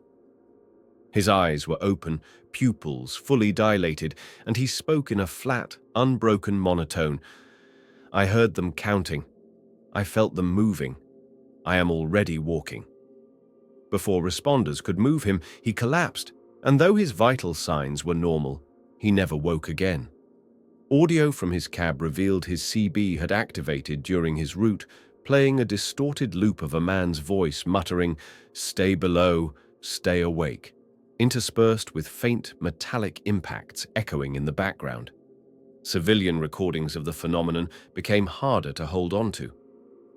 His eyes were open, pupils fully dilated, and he spoke in a flat, unbroken monotone. "I heard them counting. I felt them moving. I am already walking." Before responders could move him, he collapsed, and though his vital signs were normal, he never woke again. Audio from his cab revealed his CB had activated during his route, playing a distorted loop of a man's voice muttering, "Stay below, stay awake," interspersed with faint metallic impacts echoing in the background. Civilian recordings of the phenomenon became harder to hold on to.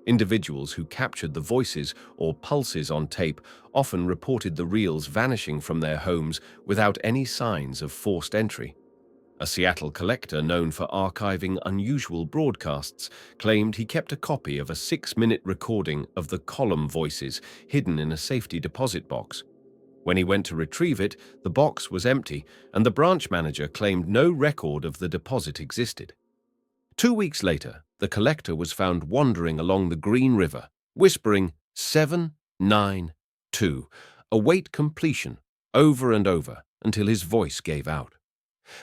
Individuals who captured the voices or pulses on tape often reported the reels vanishing from their homes without any signs of forced entry. A Seattle collector known for archiving unusual broadcasts claimed he kept a copy of a 6-minute recording of the column voices hidden in a safety deposit box. When he went to retrieve it, the box was empty, and the branch manager claimed no record of the deposit existed. 2 weeks later, the collector was found wandering along the Green River, whispering 792, await completion, over and over, until his voice gave out.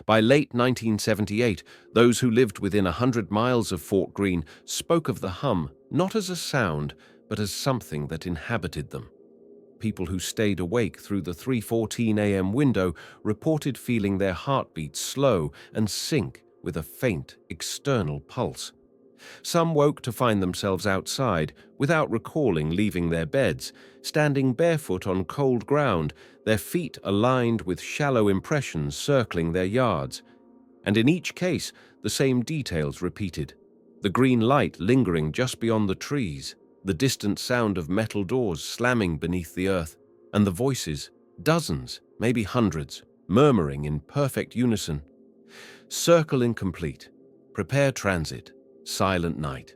By late 1978, those who lived within 100 miles of Fort Greene spoke of the hum not as a sound, but as something that inhabited them. People who stayed awake through the 3:14 a.m. window reported feeling their heartbeats slow and sink with a faint external pulse. Some woke to find themselves outside, without recalling leaving their beds, standing barefoot on cold ground, their feet aligned with shallow impressions circling their yards. And in each case, the same details repeated: the green light lingering just beyond the trees, the distant sound of metal doors slamming beneath the earth, and the voices, dozens, maybe hundreds, murmuring in perfect unison. Circle incomplete. Prepare transit. Silent night.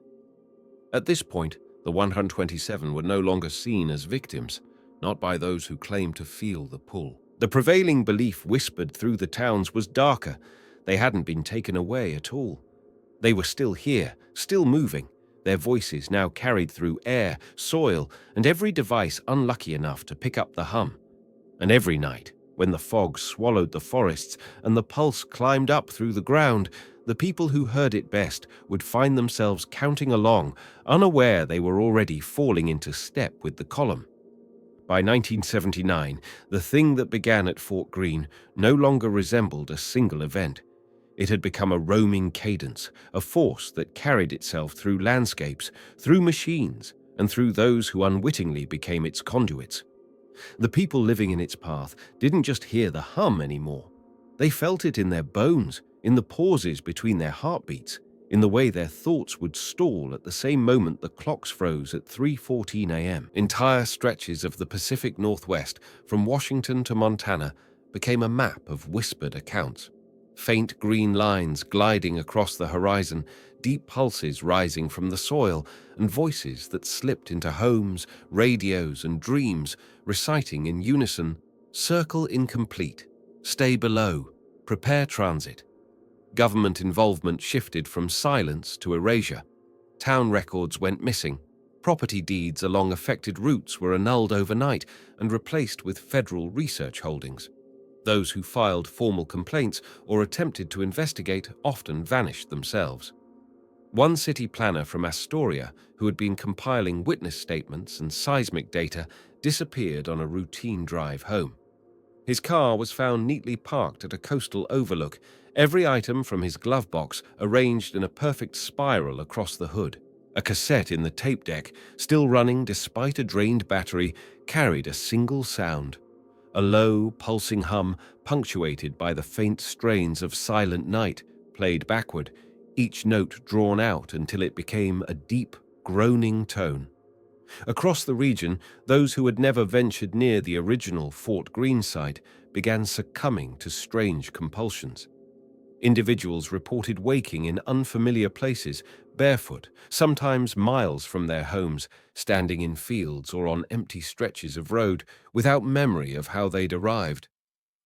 At this point, the 127 were no longer seen as victims, not by those who claimed to feel the pull. The prevailing belief whispered through the towns was darker. They hadn't been taken away at all. They were still here, still moving, their voices now carried through air, soil, and every device unlucky enough to pick up the hum. And every night, when the fog swallowed the forests and the pulse climbed up through the ground, the people who heard it best would find themselves counting along, unaware they were already falling into step with the column. By 1979, the thing that began at Fort Greene no longer resembled a single event. It had become a roaming cadence, a force that carried itself through landscapes, through machines, and through those who unwittingly became its conduits. The people living in its path didn't just hear the hum anymore. They felt it in their bones, in the pauses between their heartbeats, in the way their thoughts would stall at the same moment the clocks froze at 3:14 a.m. Entire stretches of the Pacific Northwest, from Washington to Montana, became a map of whispered accounts. Faint green lines gliding across the horizon, deep pulses rising from the soil, and voices that slipped into homes, radios, and dreams, reciting in unison, "Circle incomplete. Stay below. Prepare transit." Government involvement shifted from silence to erasure. Town records went missing. Property deeds along affected routes were annulled overnight and replaced with federal research holdings. Those who filed formal complaints or attempted to investigate often vanished themselves. One city planner from Astoria, who had been compiling witness statements and seismic data, disappeared on a routine drive home. His car was found neatly parked at a coastal overlook, every item from his glove box arranged in a perfect spiral across the hood. A cassette in the tape deck, still running despite a drained battery, carried a single sound. A low, pulsing hum punctuated by the faint strains of Silent Night, played backward, each note drawn out until it became a deep, groaning tone. Across the region, those who had never ventured near the original Fort Greene site began succumbing to strange compulsions. Individuals reported waking in unfamiliar places, barefoot, sometimes miles from their homes, standing in fields or on empty stretches of road, without memory of how they'd arrived.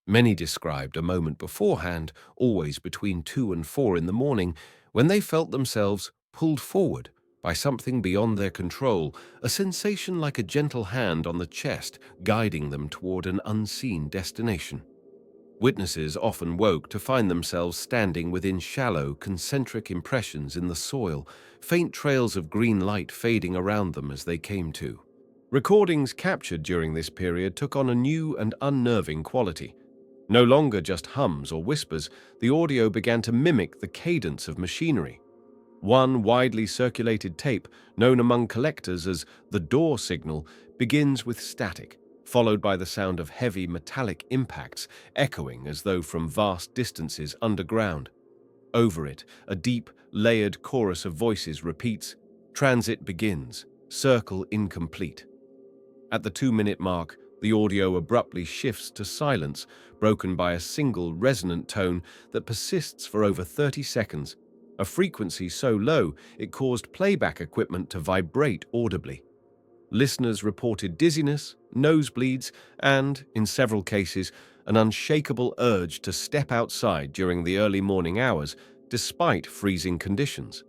Many described a moment beforehand, always between 2 and 4 in the morning, when they felt themselves pulled forward by something beyond their control, a sensation like a gentle hand on the chest guiding them toward an unseen destination. Witnesses often woke to find themselves standing within shallow, concentric impressions in the soil, faint trails of green light fading around them as they came to. Recordings captured during this period took on a new and unnerving quality. No longer just hums or whispers, the audio began to mimic the cadence of machinery. One widely circulated tape, known among collectors as the door signal, begins with static, followed by the sound of heavy metallic impacts echoing as though from vast distances underground. Over it, a deep, layered chorus of voices repeats, "Transit begins, circle incomplete." At the 2-minute mark, the audio abruptly shifts to silence, broken by a single resonant tone that persists for over 30 seconds, a frequency so low it caused playback equipment to vibrate audibly. Listeners reported dizziness, nosebleeds, and, in several cases, an unshakable urge to step outside during the early morning hours, despite freezing conditions.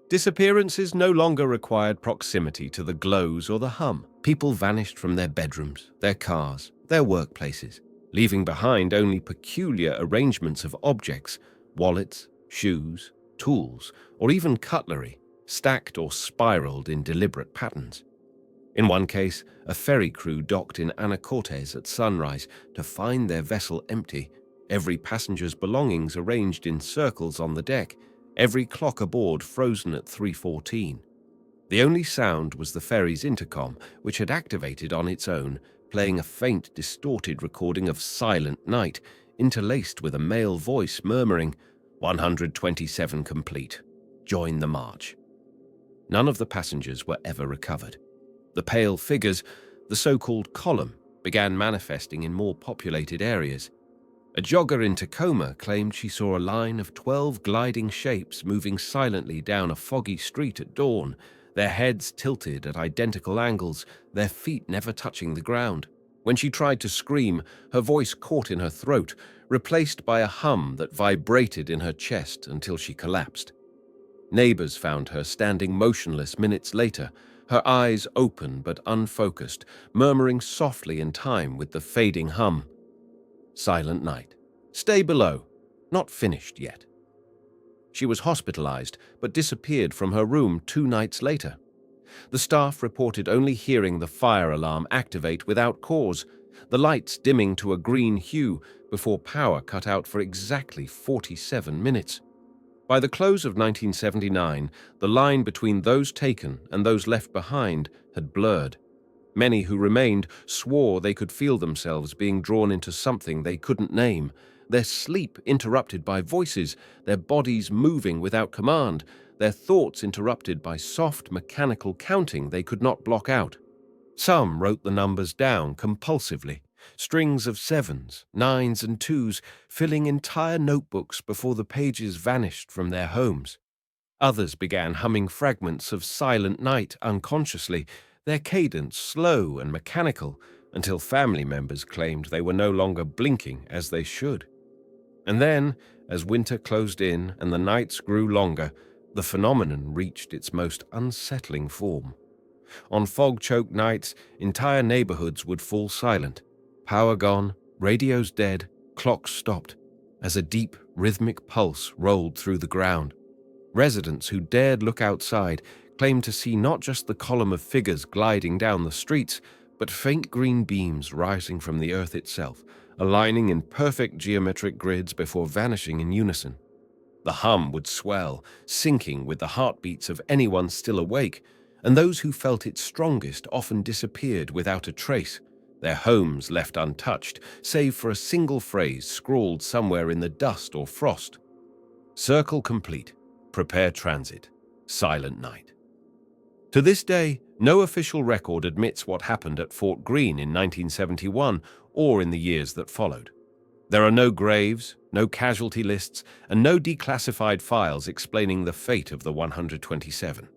Disappearances no longer required proximity to the glows or the hum. People vanished from their bedrooms, their cars, their workplaces, leaving behind only peculiar arrangements of objects, wallets, shoes, tools, or even cutlery, stacked or spiraled in deliberate patterns. In one case, a ferry crew docked in Anacortes at sunrise to find their vessel empty, every passenger's belongings arranged in circles on the deck, every clock aboard frozen at 3:14. The only sound was the ferry's intercom, which had activated on its own, playing a faint, distorted recording of Silent Night, interlaced with a male voice murmuring, "127 complete. Join the march." None of the passengers were ever recovered. The pale figures, the so-called column, began manifesting in more populated areas. A jogger in Tacoma claimed she saw a line of 12 gliding shapes moving silently down a foggy street at dawn, their heads tilted at identical angles, their feet never touching the ground. When she tried to scream, her voice caught in her throat, replaced by a hum that vibrated in her chest until she collapsed. Neighbors found her standing motionless minutes later, her eyes open but unfocused, murmuring softly in time with the fading hum. Silent Night. Stay below. Not finished yet. She was hospitalized but disappeared from her room 2 nights later. The staff reported only hearing the fire alarm activate without cause, the lights dimming to a green hue before power cut out for exactly 47 minutes. By the close of 1979, the line between those taken and those left behind had blurred. Many who remained swore they could feel themselves being drawn into something they couldn't name, their sleep interrupted by voices, their bodies moving without command, their thoughts interrupted by soft mechanical counting they could not block out. Some wrote the numbers down compulsively, strings of 7s, 9s, and 2s filling entire notebooks before the pages vanished from their homes. Others began humming fragments of Silent Night unconsciously, their cadence slow and mechanical, until family members claimed they were no longer blinking as they should. And then, as winter closed in and the nights grew longer, the phenomenon reached its most unsettling form. On fog-choked nights, entire neighborhoods would fall silent. Power gone, radios dead, Clocks stopped as a deep, rhythmic pulse rolled through the ground. Residents who dared look outside claimed to see not just the column of figures gliding down the streets, but faint green beams rising from the earth itself, aligning in perfect geometric grids before vanishing in unison. The hum would swell, syncing with the heartbeats of anyone still awake, and those who felt it strongest often disappeared without a trace, their homes left untouched, save for a single phrase scrawled somewhere in the dust or frost. Circle complete. Prepare transit. Silent night. To this day, no official record admits what happened at Fort Greene in 1971 or in the years that followed. There are no graves, no casualty lists, and no declassified files explaining the fate of the 127.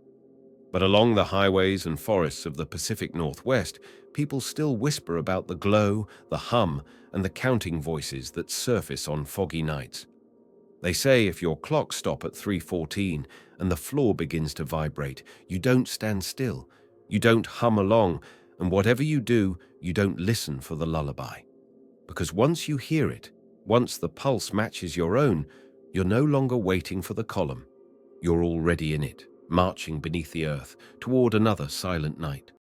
But along the highways and forests of the Pacific Northwest, people still whisper about the glow, the hum, and the counting voices that surface on foggy nights. They say if your clock stops at 3:14 and the floor begins to vibrate, you don't stand still, you don't hum along, and whatever you do, you don't listen for the lullaby. Because once you hear it, once the pulse matches your own, you're no longer waiting for the column. You're already in it, marching beneath the earth toward another silent night.